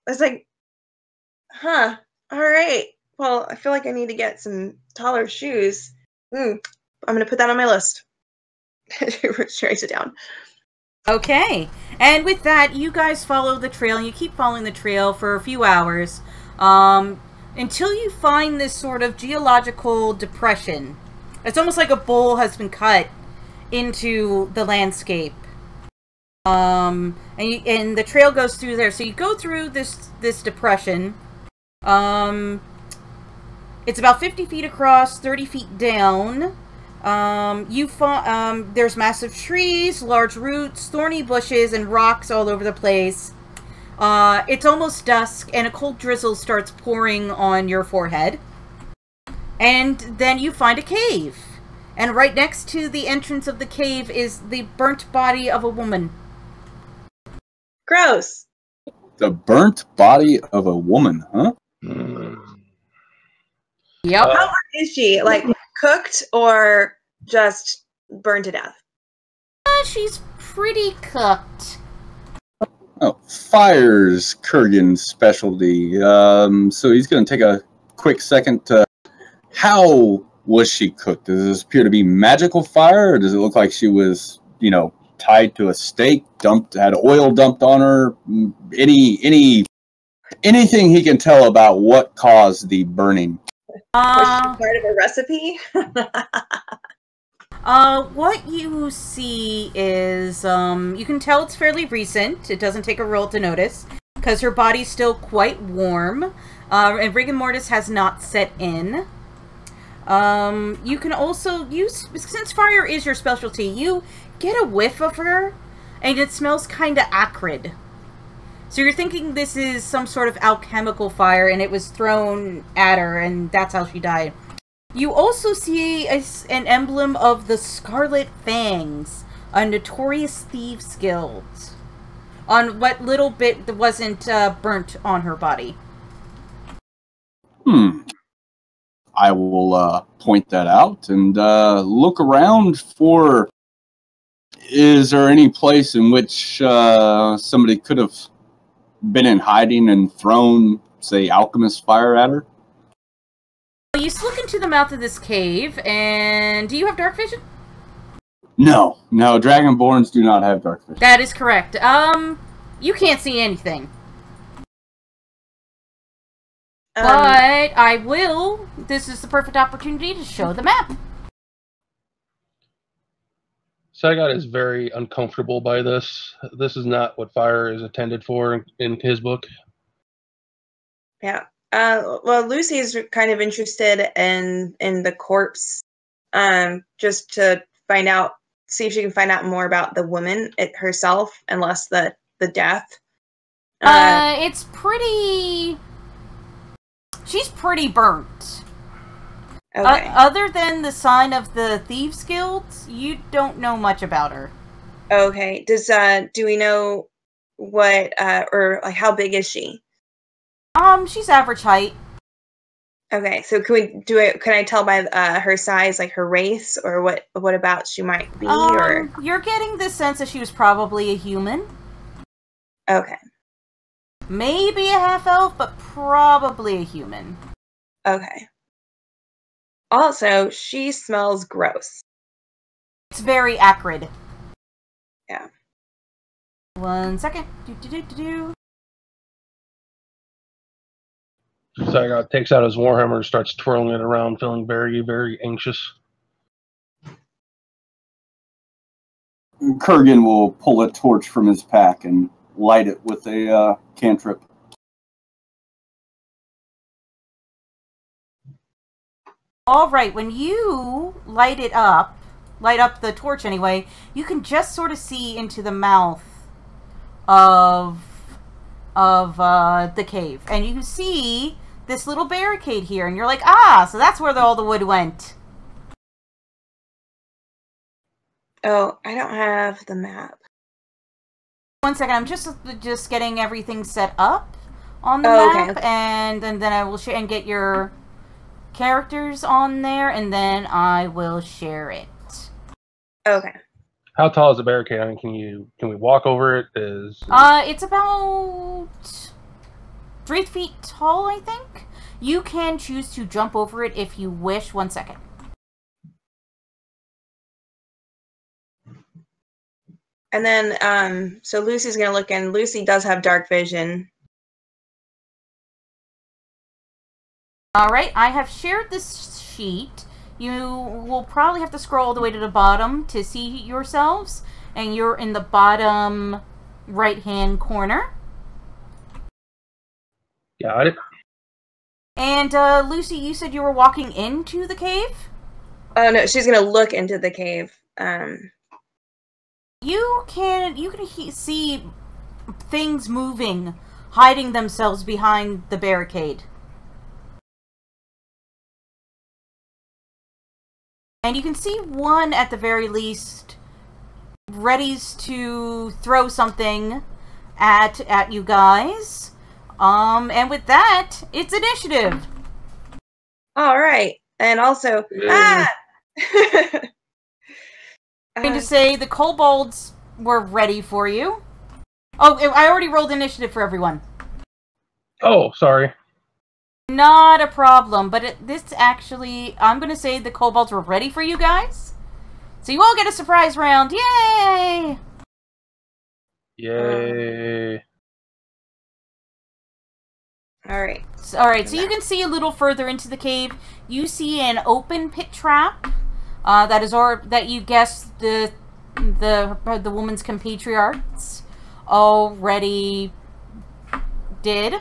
I was like, huh, alright. Well, I feel like I need to get some taller shoes. I'm gonna put that on my list. She writes it down. Okay. And with that, you guys follow the trail, and you keep following the trail for a few hours, until you find this sort of geological depression. It's almost like a bowl has been cut into the landscape. And the trail goes through there. So you go through this depression. It's about 50 feet across, 30 feet down. There's massive trees, large roots, thorny bushes, and rocks all over the place. It's almost dusk, and a cold drizzle starts pouring on your forehead. And then you find a cave. And right next to the entrance of the cave is the burnt body of a woman. Gross. The burnt body of a woman, huh? Yep. How hard is she? Like, cooked or just burned to death? She's pretty cooked. Oh, fire's Kurgan's specialty. So he's going to take a quick second to... How was she cooked? Does this appear to be magical fire, or does it look like she was, tied to a stake, had oil dumped on her? Anything he can tell about what caused the burning? Was she part of a recipe? What you see is, you can tell it's fairly recent. It doesn't take a roll to notice, because her body's still quite warm, and rigor mortis has not set in. You can also use, since fire is your specialty, you get a whiff of her, and it smells kind of acrid. So you're thinking this is some sort of alchemical fire, and it was thrown at her, and that's how she died. You also see an emblem of the Scarlet Fangs, a notorious thieves' guild, on what little bit that wasn't burnt on her body. I will point that out and look around for... Is there any place in which somebody could have been in hiding and thrown, say, alchemist fire at her? You look into the mouth of this cave, and do you have dark vision? No, Dragonborns do not have dark vision. That is correct. You can't see anything. But I will. This is the perfect opportunity to show the map. Sagat is very uncomfortable by this. This is not what fire is intended for in his book. Yeah. Well, Lucy's kind of interested in the corpse, just to see if she can find out more about the woman herself, and less the death. It's pretty... She's pretty burnt. Okay. Other than the sign of the Thieves Guild, you don't know much about her. Okay. Do we know what, or like how big is she? She's average height. Okay, so can I tell by her size, like her race, or what about she might be, or? You're getting the sense that she was probably a human. Okay. Maybe a half-elf, but probably a human. Okay. Also, she smells gross. It's very acrid. Yeah. 1 second. Zygot takes out his warhammer and starts twirling it around, feeling very, very anxious. Kurgan will pull a torch from his pack and light it with a cantrip. All right, when you light up the torch anyway, you can just sort of see into the mouth of the cave, and you see this little barricade here, and you're like, ah, so that's where all the wood went. Oh, I don't have the map. 1 second, I'm just getting everything set up on the map, okay. and then I will share and get your characters on there, and then I will share it. Okay. How tall is the barricade? I mean, can we walk over it? It's about 3 feet tall, I think. You can choose to jump over it if you wish. 1 second. And then, so Lucy's gonna look in. Lucy does have dark vision. Alright, I have shared this sheet. You will probably have to scroll all the way to the bottom to see yourselves. And you're in the bottom right-hand corner. Got it. And, Lucy, you said you were walking into the cave? Oh, no, she's gonna look into the cave. You can see things moving, hiding themselves behind the barricade. And you can see one, at the very least, ready to throw something at you guys. And with that, it's initiative. All right. And also, Yeah. I'm going to say the kobolds were ready for you. Oh, I already rolled initiative for everyone. Oh, sorry. Not a problem, but this actually, I'm going to say the kobolds were ready for you guys. So you all get a surprise round. Yay! Yay. all right. So you can see a little further into the cave. You see an open pit trap that you guess the woman's compatriots already did.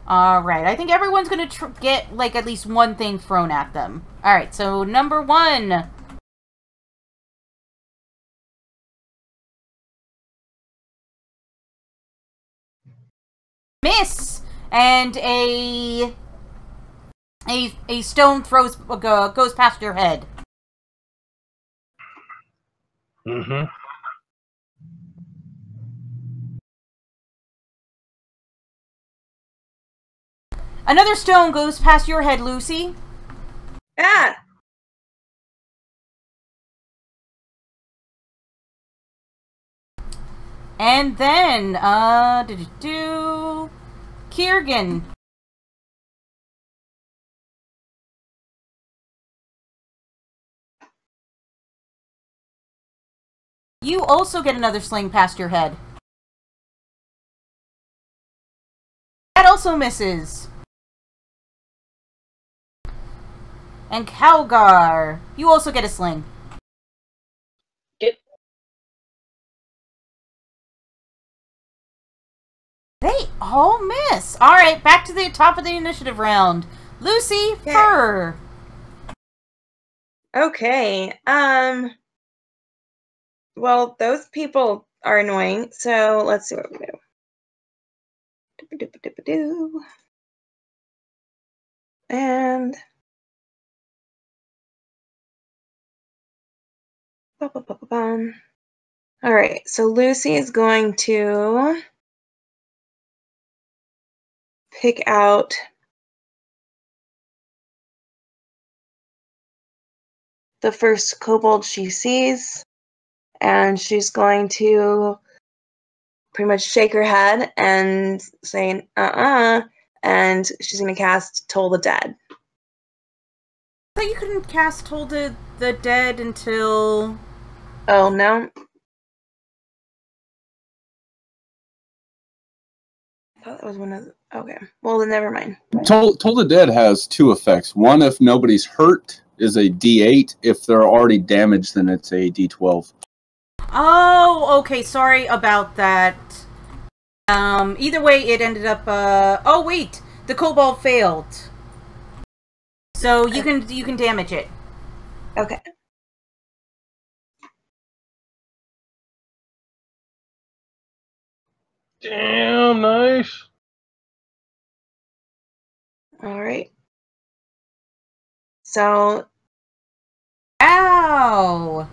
Alright, I think everyone's going to get, like, at least one thing thrown at them. Alright, so number 1. Miss! And a stone goes past your head. Mm-hmm. Another stone goes past your head, Lucy. Ah! And then, Kiergan. You also get another sling past your head. That also misses. And Calgar, you also get a sling. Get They all miss. Alright, back to the top of the initiative round. Lucy, Yeah. Fur. Okay. Well, those people are annoying, so let's see what we do. And all right, so Lucy is going to pick out the first kobold she sees, and she's going to pretty much shake her head and say, and she's going to cast Toll the Dead. I thought you couldn't cast Toll the Dead until Oh, no. I thought that was one of the... Okay. Well, then never mind. Toll the Dead has 2 effects. One, if nobody's hurt, is a D8. If they're already damaged, then it's a D12. Oh, okay. Sorry about that. Either way, it ended up. Oh wait, the kobold failed. So you can damage it. Okay. Damn, nice. All right. So, Ow!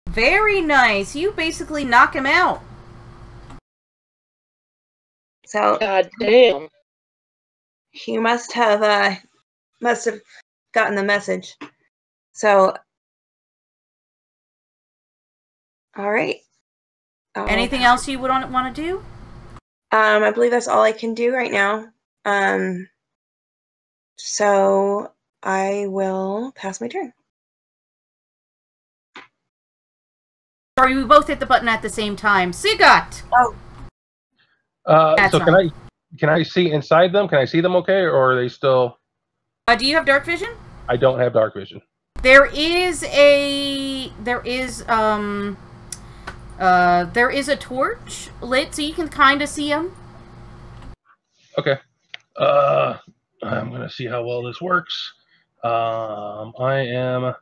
Very nice. You basically knock him out. so God damn. he must have gotten the message. So, all right. Anything else you would want to do? I believe that's all I can do right now. So I will pass my turn. Sorry, we both hit the button at the same time. Sigat! Oh. So can I see inside them? Can I see them okay, or are they still... Do you have dark vision? I don't have dark vision. There is a torch lit, so you can kind of see them. Okay. I'm gonna see how well this works. I am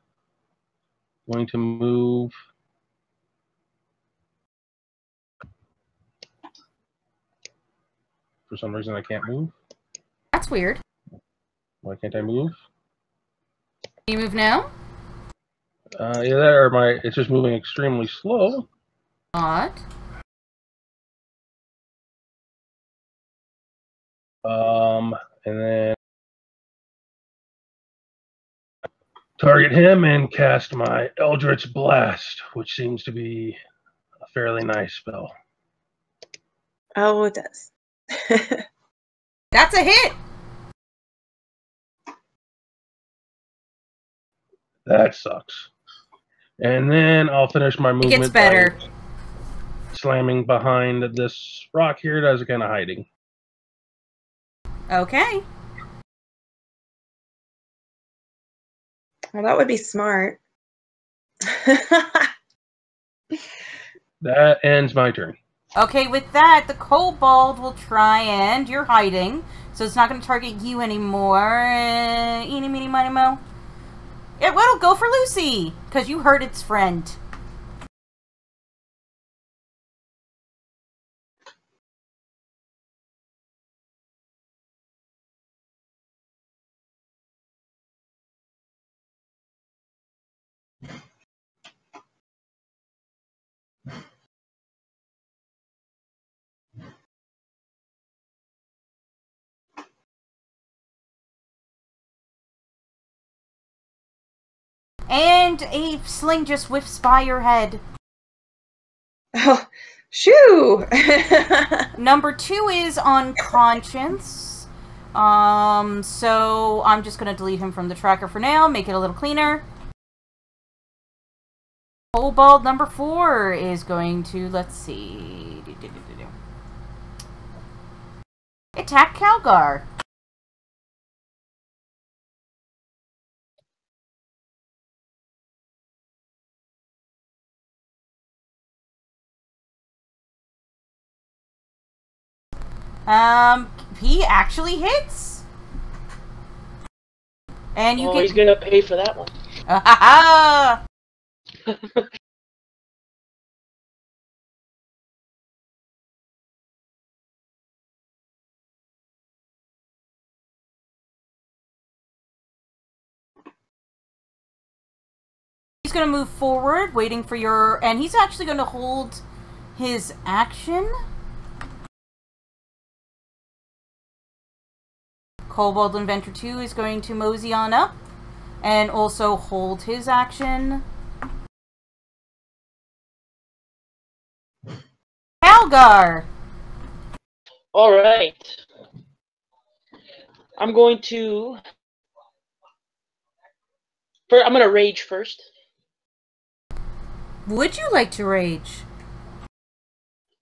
going to move. For some reason, I can't move. That's weird. Why can't I move? Can you move now? Yeah, it's just moving extremely slow. Odd. And then target him and cast my Eldritch Blast, which seems to be a fairly nice spell. Oh, it does. That's a hit! That sucks. And then I'll finish my movement. It gets better. Slamming behind this rock here that is kind of hiding. Okay. Well, that would be smart. That ends my turn. Okay, with that, the kobold will try and... You're hiding, so it's not going to target you anymore. Eeny, meeny, miny, mo. It'll go for Lucy, because you hurt its friend. And a sling just whiffs by your head. Oh, shoo! Number 2 is unconscious. So I'm just going to delete him from the tracker for now, make it a little cleaner. Kobold number 4 is going to, let's see, attack Calgar. He actually hits. And you he's gonna pay for that one. He's going to move forward, waiting for your... And he's actually going to hold his action. Kobold Inventor 2 is going to mosey on up. And also hold his action. Calgar! Alright. I'm going to I'm gonna rage first. Would you like to rage?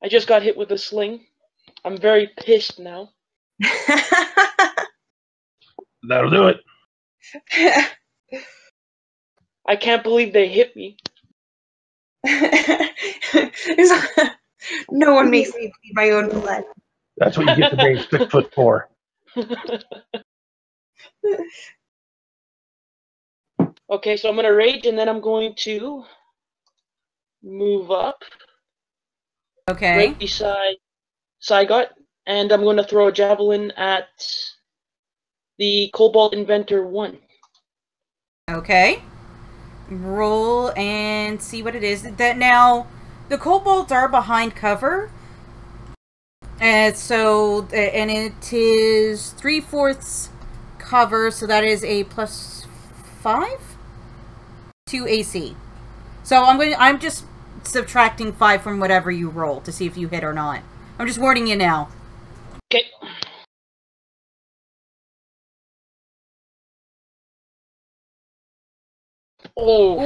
I just got hit with a sling. I'm very pissed now. That'll do it. I can't believe they hit me. No one makes me bleed my own blood. That's what you get to being 6'4". Okay, so I'm gonna rage, and then I'm going to move up Okay. right beside Saigot, and I'm going to throw a javelin at the Cobalt Inventor 1. Okay. Roll and see what it is. That now, the kobolds are behind cover. And so, and it is 3/4 cover, so that is a +5 to AC. So I'm just subtracting 5 from whatever you roll to see if you hit or not. I'm just warning you now. Okay. Oh.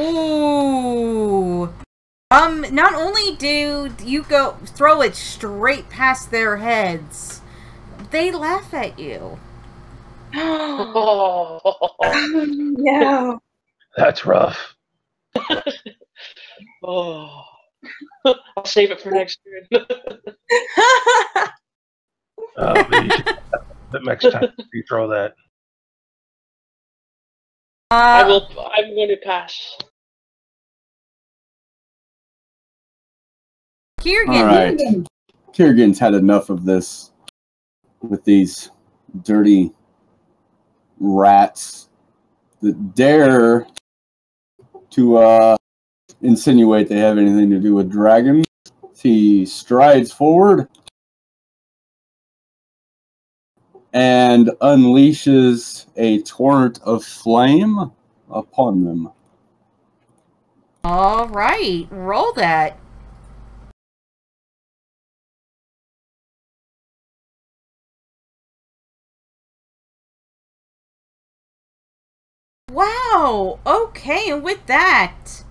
Ooh. Not only do you go throw it straight past their heads, they laugh at you. Oh. No. That's rough. Oh. I'll save it for next turn. The next time you throw that. I'm going to pass. Kiergan. All right. Kiergan's had enough of this with these dirty rats that dare to insinuate they have anything to do with dragons. He strides forward and unleashes a torrent of flame upon them. All right, roll that. Wow. Okay, and with that,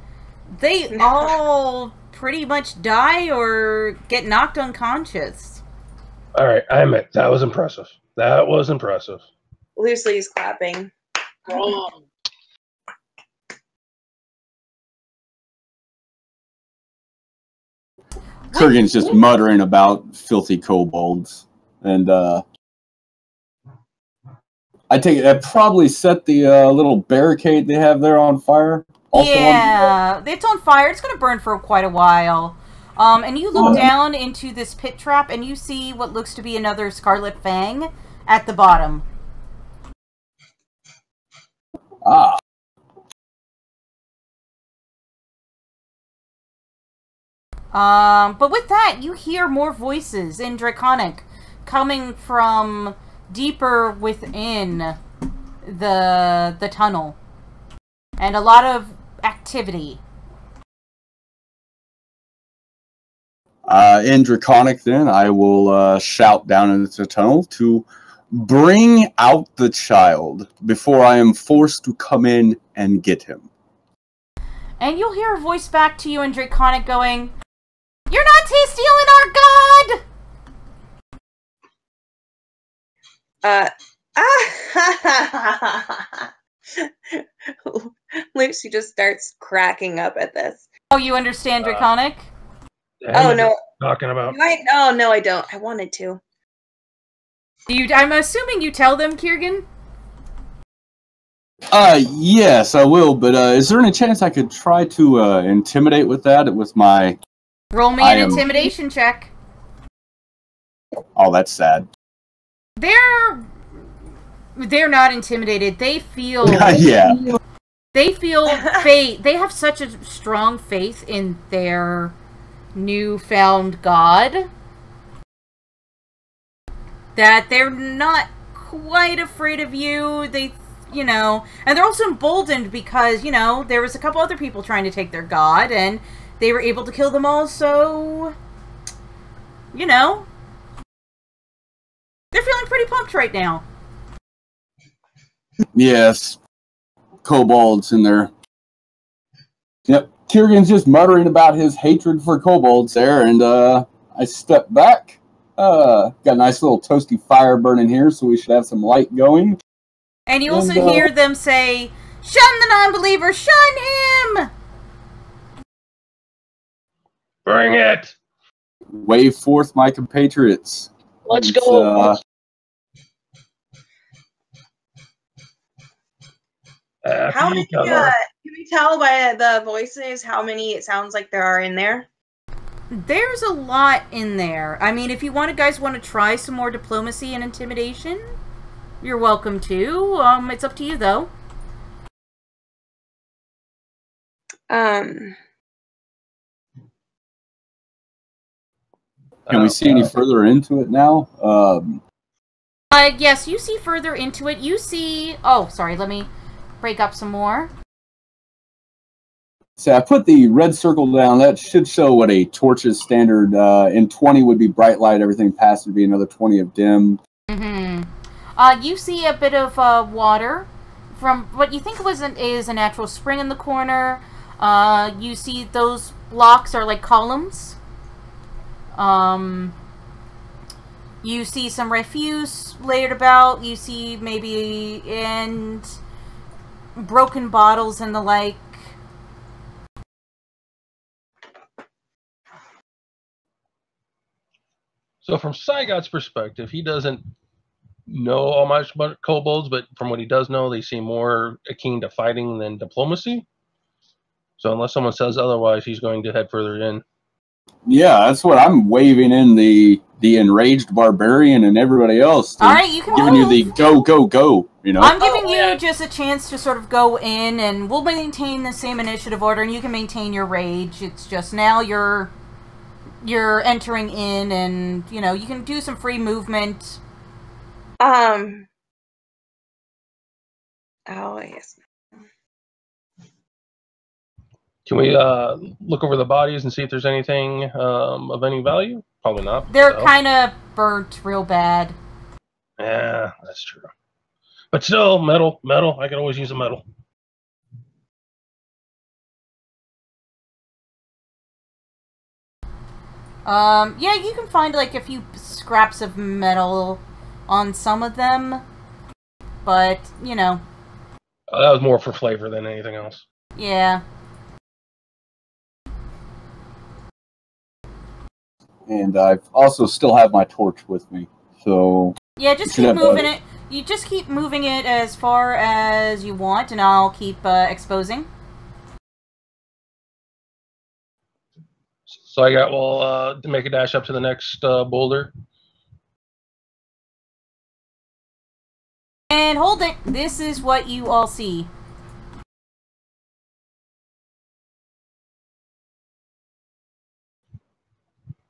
they all pretty much die or get knocked unconscious. All right, I admit that was impressive. That was impressive. Lucy's clapping. Wrong. Kurgan's just muttering about filthy kobolds. And I take it that probably set the little barricade they have there on fire. Also yeah, it's on fire. It's going to burn for quite a while. And you look down into this pit trap, and you see what looks to be another Scarlet Fang at the bottom. Ah. But with that, you hear more voices in Draconic coming from deeper within the tunnel. And a lot of activity. In Draconic, then, I will shout down into the tunnel to bring out the child before I am forced to come in and get him. And you'll hear a voice back to you in Draconic going, "You're not stealing our god!" Lucy just starts cracking up at this. Oh, you understand Draconic? Oh, no. Talking about. Oh, no, I don't. I wanted to. I'm assuming you tell them, Kiergan? Yes, I will, but is there any chance I could try to intimidate with that with my... Roll me an intimidation check. Oh, that's sad. They're not intimidated. They feel... Yeah. They feel faith. They have such a strong faith in their newfound god that they're not quite afraid of you. They, and they're also emboldened because, there was a couple other people trying to take their god, and they were able to kill them all, so, they're feeling pretty pumped right now. Yes. kobolds in there. Yep, Tyrion's just muttering about his hatred for kobolds there, and I step back. Got a nice little toasty fire burning here, so we should have some light going. And you also hear them say, "Shun the non-believer! Shun him!" Bring it! Wave forth, my compatriots. Let's go. How many, can we tell by the voices how many it sounds like there are in there? There's a lot in there. I mean, if you guys want to try some more diplomacy and intimidation, you're welcome to. It's up to you, though. Can we see any further into it now? Yes, you see further into it. You see... Oh, sorry, let me break up some more. So I put the red circle down. That should show what a torch's standard. In 20 would be bright light. Everything past would be another 20 of dim. Mm-hmm. You see a bit of water from what you think is a natural spring in the corner. You see those blocks are like columns. You see some refuse laid about. You see maybe broken bottles and the like. So from Saigod's perspective, he doesn't know all much about kobolds, but from what he does know, they seem more akin to fighting than diplomacy. So unless someone says otherwise, he's going to head further in. Yeah, that's what I'm waving in the enraged barbarian and everybody else. All right, you can giving you the go, go, go. You know, I'm giving you just a chance to sort of go in, and we'll maintain the same initiative order, and you can maintain your rage. It's just now you're entering in, and you can do some free movement. Oh yes. Can we look over the bodies and see if there's anything of any value? Probably not. They're kind of burnt real bad. Yeah, that's true. But still, metal. I can always use a metal. Yeah, you can find like a few scraps of metal on some of them, but that was more for flavor than anything else. Yeah. And I also still have my torch with me, so yeah, just keep moving it. You just keep moving it as far as you want, and I'll keep exposing. So we'll make a dash up to the next boulder. And hold it. This is what you all see.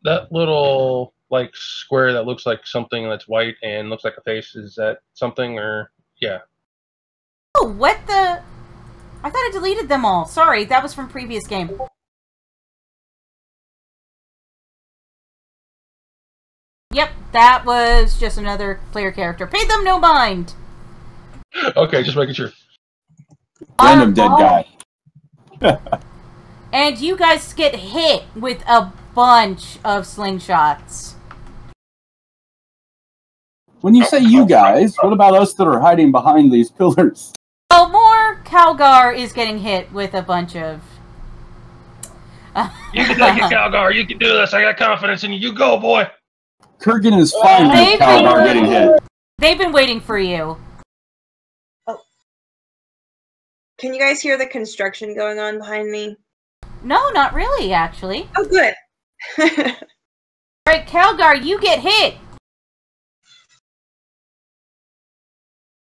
That little square that looks like something that's white and looks like a face, is that something or yeah? Oh, what the? I thought I deleted them all. Sorry, that was from previous game. Yep, that was just another player character. Pay them no mind. Okay, just making sure. Random dead guy. And you guys get hit with a bunch of slingshots. When you say you guys, what about us that are hiding behind these pillars? Oh, more Calgar is getting hit with a bunch of... You can take it, Calgar. You can do this. I got confidence in you. You go, boy. Kurgan is fine with Calgar getting hit. They've been waiting for you. Oh. Can you guys hear the construction going on behind me? No, not really, actually. Oh, good. Alright, Calgar, you get hit!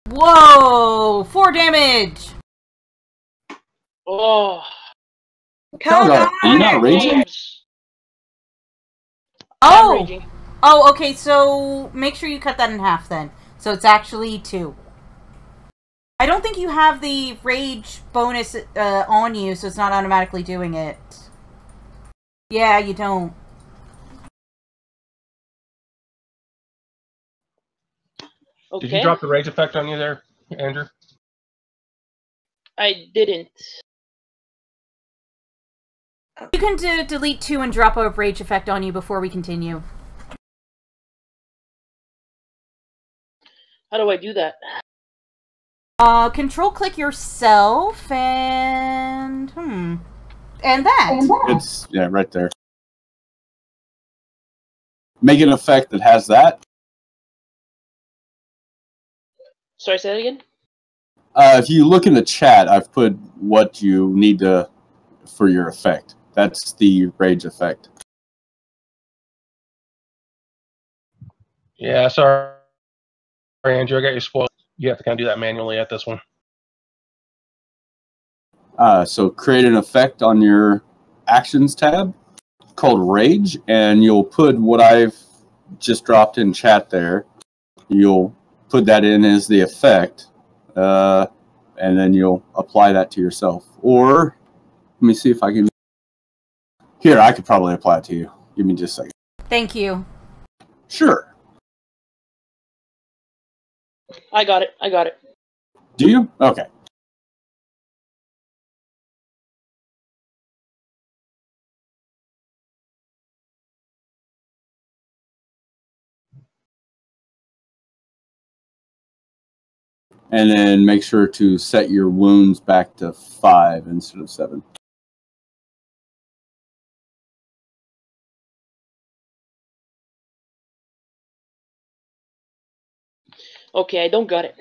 Whoa! 4 damage! Oh. Calgar, are you not raging? Oh! Oh, okay, so make sure you cut that in half then. So it's actually 2. I don't think you have the rage bonus on you, so it's not automatically doing it. Yeah, you don't. Okay. Did you drop the rage effect on you there, Andrew? I didn't. You can delete 2 and drop a rage effect on you before we continue. How do I do that? Control click yourself and and that. It's right there. Make an effect that has that. Sorry, say that again? If you look in the chat, I've put what you need to for your effect. That's the rage effect. Yeah, sorry, Andrew, I got you spoiled. You have to kind of do that manually at this one. So create an effect on your actions tab called Rage, and you'll put what I've just dropped in chat there. You'll put that in as the effect, and then you'll apply that to yourself. Or, let me see if I can... Here, I could probably apply it to you. Give me just a second. Thank you. Sure. I got it. I got it. Do you? Okay. And then make sure to set your wounds back to 5 instead of 7. Okay, I don't got it.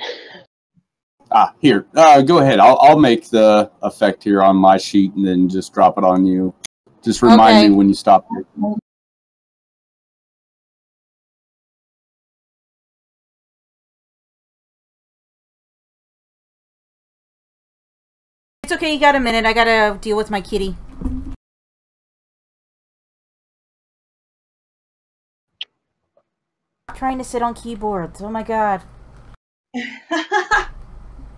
Here. Go ahead. I'll make the effect here on my sheet and then just drop it on you. Just remind me when you stop. It's okay, you got a minute. I gotta deal with my kitty. I'm trying to sit on keyboards. Oh my god.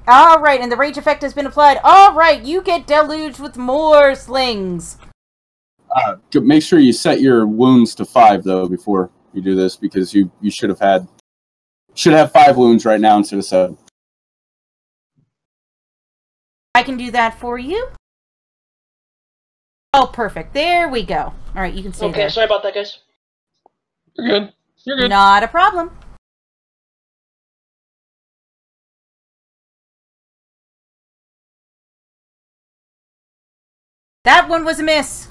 Alright, and the rage effect has been applied. Alright, you get deluged with more slings. Make sure you set your wounds to 5 though before you do this, because you should have 5 wounds right now instead of 7. I can do that for you. Oh, perfect. There we go. Alright, you can stay there. Okay, sorry about that, guys. You're good. You're good. Not a problem. That one was a miss.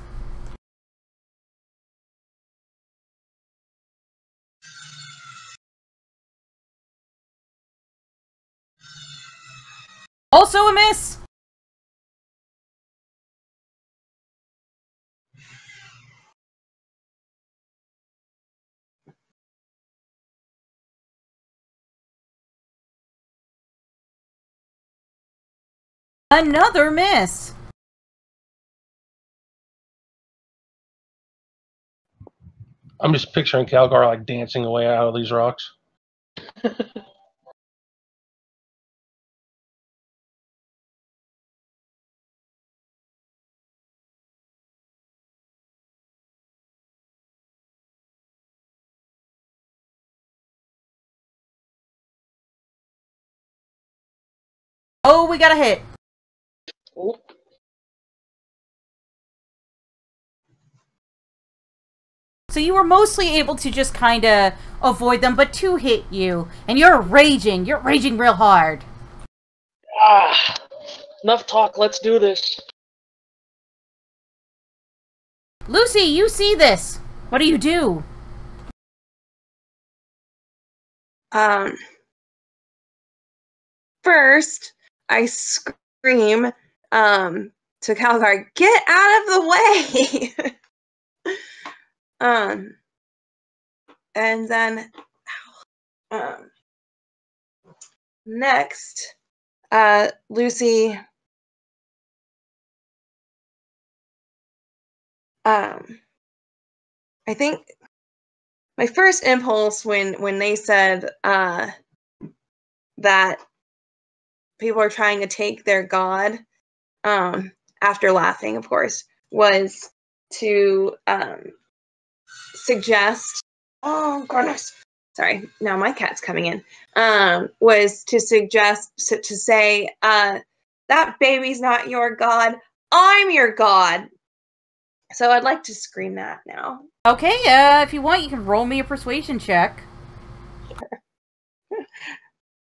Also a miss. Another miss. I'm just picturing Calgar like dancing away out of these rocks. Oh, we got a hit. Oh. So you were mostly able to just kind of avoid them, but 2 hit you. And you're raging. You're raging real hard. Enough talk. Let's do this. Lucy, you see this. What do you do? First, I scream to Calgar, get out of the way! And then next, Lucy I think my first impulse when they said that people are trying to take their god, after laughing, of course, was to suggest, oh goodness, sorry, now my cat's coming in, was to suggest, to say, That baby's not your god. I'm your god. So I'd like to scream that now. Okay, if you want, you can roll me a persuasion check.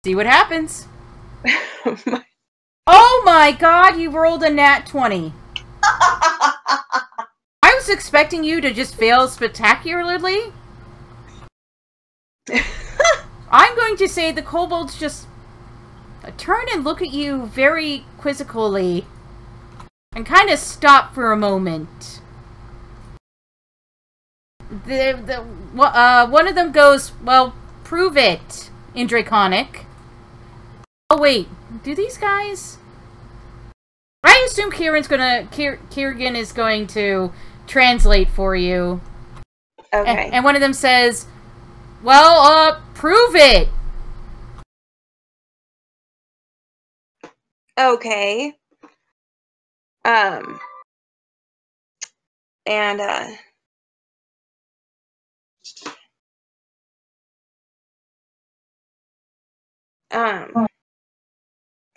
See what happens. Oh my god, you rolled a nat 20. I was expecting you to just fail spectacularly. I'm going to say the kobolds just turn and look at you very quizzically and kind of stop for a moment. One of them goes, well, prove it, in Draconic. Oh, wait. Do these guys... I assume Kieran is going to translate for you. Okay. And one of them says, well, prove it! Okay.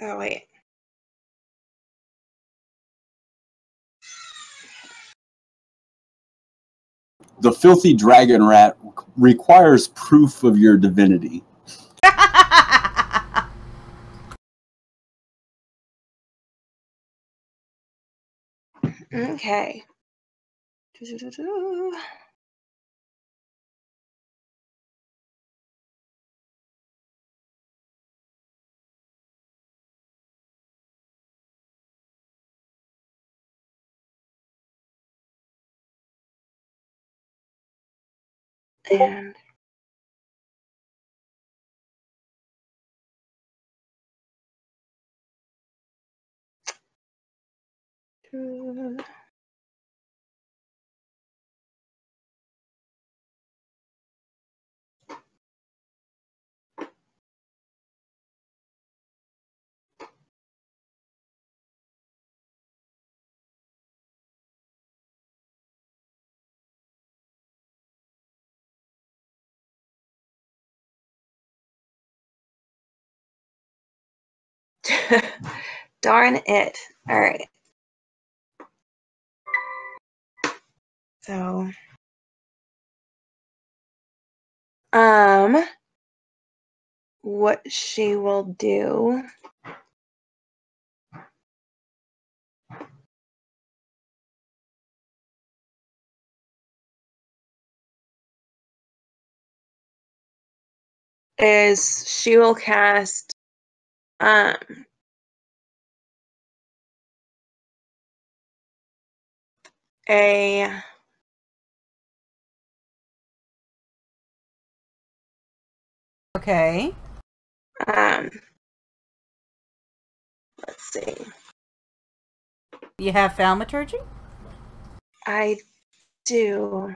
Oh, wait. The filthy dragon rat requires proof of your divinity. Okay. And darn it. All right. So, what she will do is she will cast a Okay. let's see. You have thaumaturgy? I do.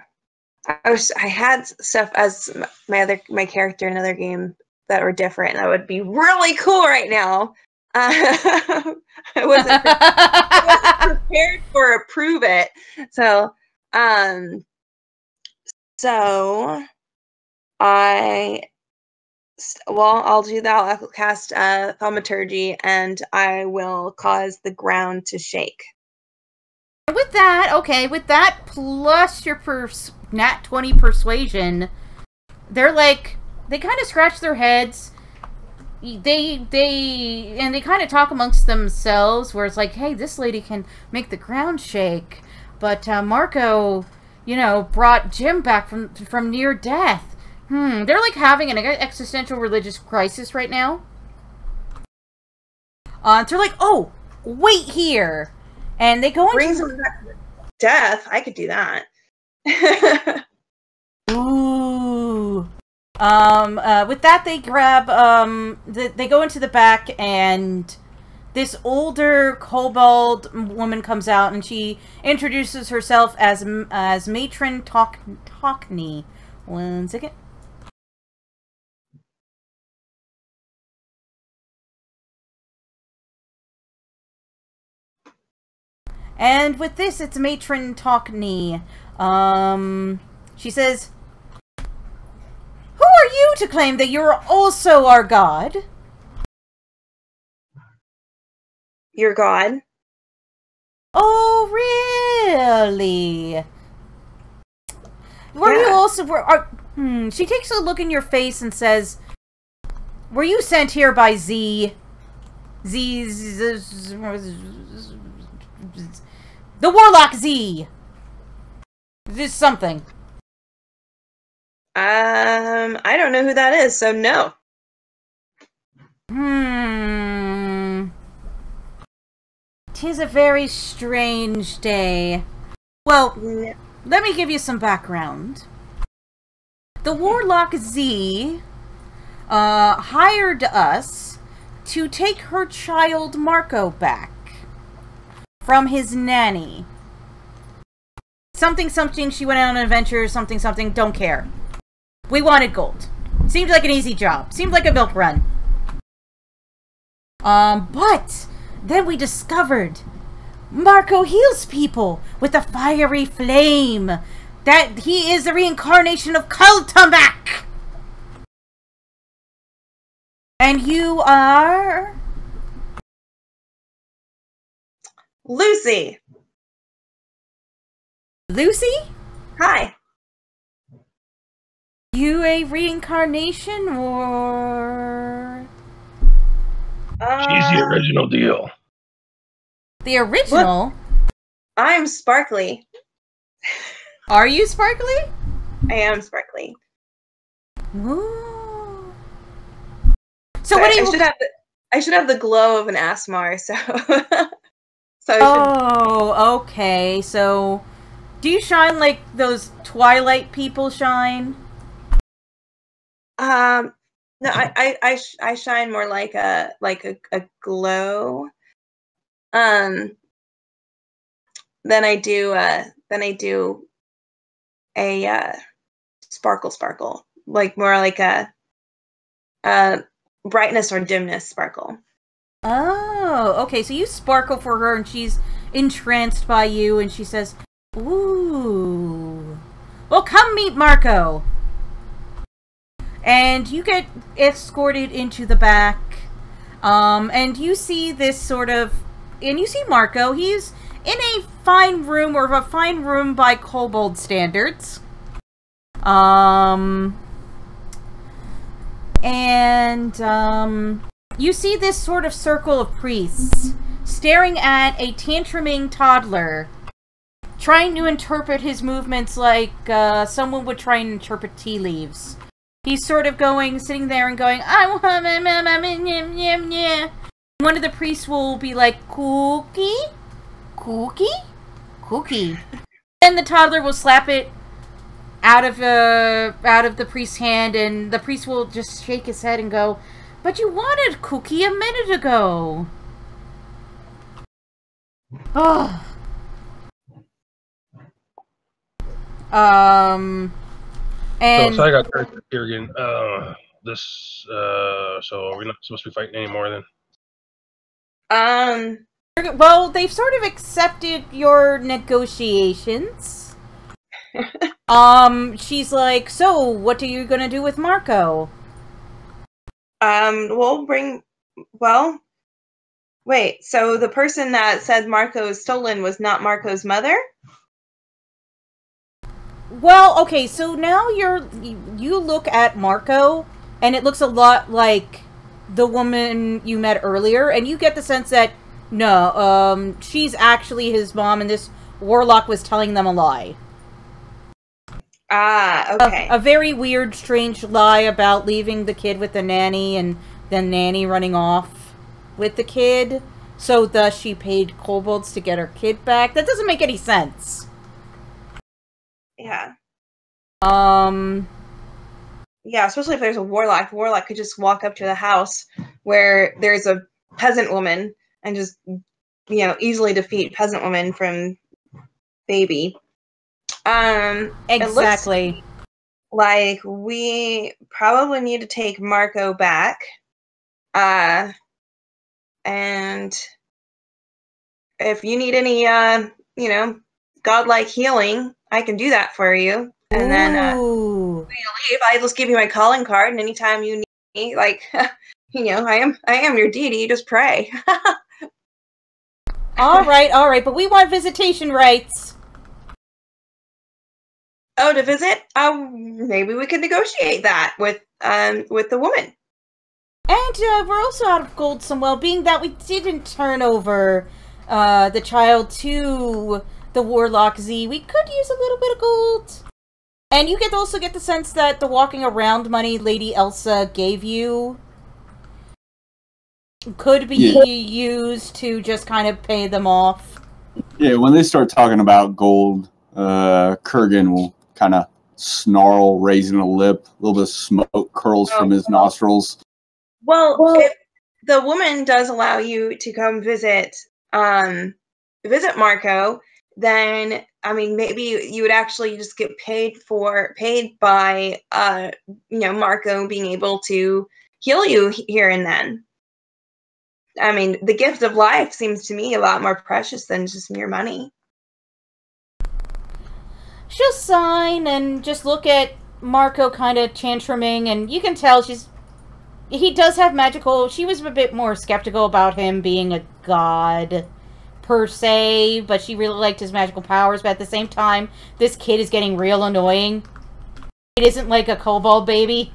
I had stuff as my character in another game that were different. That would be really cool right now. I wasn't prepared for a prove it. So I'll do that. I'll cast thaumaturgy, and I will cause the ground to shake. With that, plus your nat 20 persuasion, they kind of scratch their heads. They kind of talk amongst themselves, where it's like, hey, this lady can make the ground shake, but Marco, brought Jim back from near death. They're like having an existential religious crisis right now. So they're like, oh, wait here. And they go brings him back to death. I could do that. Ooh. With that, they grab, they go into the back, and this older kobold woman comes out, and she introduces herself as Matron Talkney. 1 second. And with this, it's Matron Talkney. She says, who are you to claim that you're also our god? your god. Oh, really? Were you also... She takes a look in your face and says, were you sent here by the Warlock Z? This something. I don't know who that is, so no. Tis a very strange day. Well, let me give you some background. The Warlock Z hired us to take her child Marco back from his nanny. Something, she went out on an adventure, something, don't care. We wanted gold. Seemed like an easy job. Seemed like a milk run. But then we discovered Marco heals people with a fiery flame. That he is the reincarnation of Kultamak. And you are... Lucy. Lucy? Hi. You a reincarnation or... She's the original deal. The original? Look, I'm Sparkly. Are you Sparkly? I am Sparkly. Ooh. So what do you... I should have the glow of an Asmar, so... Oh, okay. So, do you shine like those Twilight people shine? No, I shine more like a glow. Than I do a sparkle. Like more like a brightness or dimness sparkle. Oh, okay. So you sparkle for her, and she's entranced by you, and she says, "Ooh, well, come meet Marco." And you get escorted into the back, and you see this sort of, and you see Marco. He's in a fine room, or a fine room by kobold standards. You see this sort of circle of priests staring at a tantruming toddler, trying to interpret his movements like someone would try and interpret tea leaves. He's sort of sitting there and going, I want one of the priests will be like, cookie? Then the toddler will slap it out of the priest's hand, and the priest will just shake his head and go, but you wanted cookie a minute ago. Oh. And so I got here again. So we're not supposed to be fighting anymore then? Well, they've sort of accepted your negotiations. She's like, so, what are you gonna do with Marco? Wait, so the person that said Marco is stolen was not Marco's mother? Well, okay, so now you look at Marco, and it looks a lot like the woman you met earlier, and you get the sense that, no, she's actually his mom, and this warlock was telling them a lie. Ah, okay. A very weird, strange lie about leaving the kid with the nanny, and the nanny running off with the kid, so thus she paid kobolds to get her kid back. That doesn't make any sense. Yeah. Yeah, especially if there's a warlock. The warlock could just walk up to the house where there's a peasant woman and just, easily defeat peasant woman from baby. Exactly. It looks like we probably need to take Marco back. And if you need any, godlike healing, I can do that for you. And then when you leave, I just give you my calling card, and anytime you need me, I am your deity. You just pray. All right, but we want visitation rights. Oh, to visit? Maybe we could negotiate that with the woman. And we're also out of gold somewhere, being that we didn't turn over the child to the Warlock Z. We could use a little bit of gold. And you also get the sense that the walking around money Lady Elsa gave you could be used to just kind of pay them off. Yeah, when they start talking about gold, Kurgan will kind of snarl, raising a lip. A little bit of smoke curls from his nostrils. Well, if the woman does allow you to come visit Marco, then I mean maybe you would actually just get paid by Marco being able to heal you here and then. I mean, the gift of life seems to me a lot more precious than just mere money. She'll sign and just look at Marco kind of tantruming, and you can tell he does have magical... She was a bit more skeptical about him being a god, per se, but she really liked his magical powers, but at the same time, this kid is getting real annoying. It isn't like a kobold baby.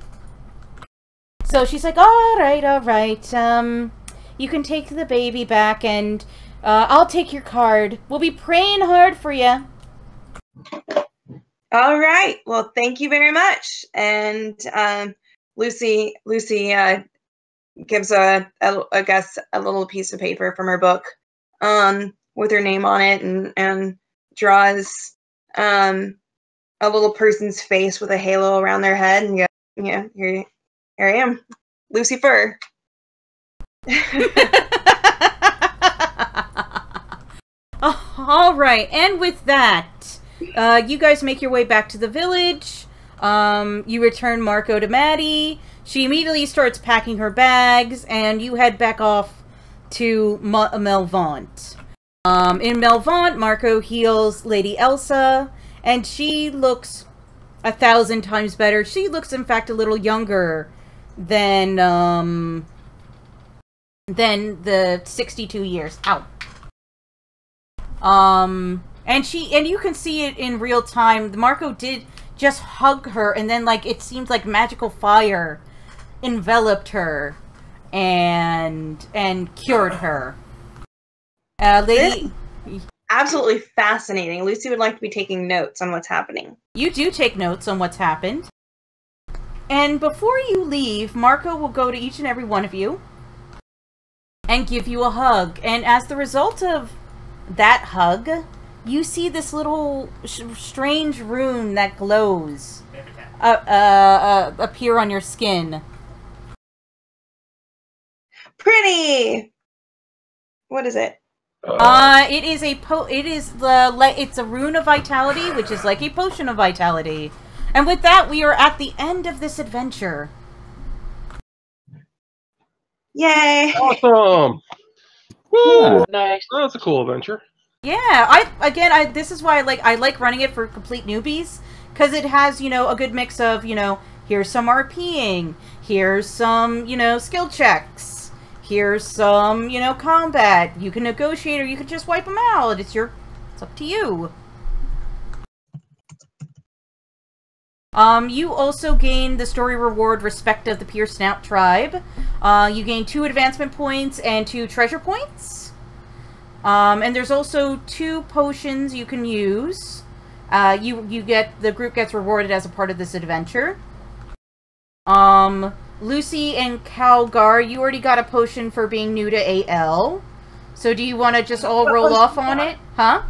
So she's like, alright, you can take the baby back, and I'll take your card. We'll be praying hard for you. Alright, well, thank you very much. And, Lucy gives I guess a little piece of paper from her book, with her name on it, and draws, a little person's face with a halo around their head, and yeah, here I am, Lucy Fur. All right, and with that, you guys make your way back to the village. You return Marco to Maddie. She immediately starts packing her bags, and you head back off to Melvant. In Melvant, Marco heals Lady Elsa, and she looks 1,000 times better. She looks, in fact, a little younger than the 62 years. Ow. And you can see it in real time. Marco did just hug her, and then, like, it seems like magical fire enveloped her and cured her. Lady... Absolutely fascinating. Lucy would like to be taking notes on what's happening. You do take notes on what's happened. And before you leave, Marco will go to each and every one of you and give you a hug. And as the result of that hug, you see this little strange rune that glows appear on your skin. Pretty! What is it? It's a rune of vitality, which is like a potion of vitality. And with that, we are at the end of this adventure. Yay! Awesome! Woo! Nice. Oh, that's a cool adventure. Yeah, this is why I like running it for complete newbies, because it has, a good mix of, here's some RPing, here's some, skill checks. Here's some, combat. You can negotiate or you can just wipe them out. It's up to you. You also gain the story reward Respect of the Pure Snout Tribe. You gain 2 advancement points and 2 treasure points. And there's also 2 potions you can use. The group gets rewarded as a part of this adventure. Lucy and Calgar, you already got a potion for being new to AL. So do you want to just all roll off on it? Huh?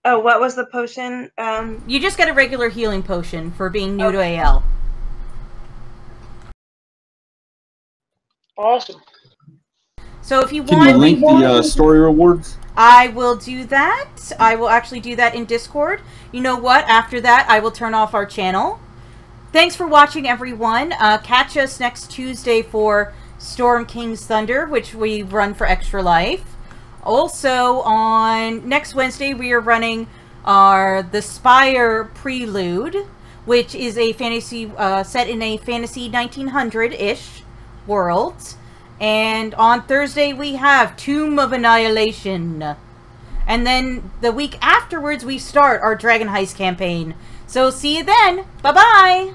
Oh, what was the potion? You just get a regular healing potion for being new to AL. Awesome. So if you Can want... you link the story rewards? I will do that. I will actually do that in Discord. You know what? After that, I will turn off our channel. Thanks for watching, everyone. Catch us next Tuesday for Storm King's Thunder, which we run for Extra Life. Also, on next Wednesday, we are running The Spire Prelude, which is a fantasy set in a fantasy 1900-ish world. And on Thursday, we have Tomb of Annihilation. And then the week afterwards, we start our Dragon Heist campaign. So see you then. Bye-bye.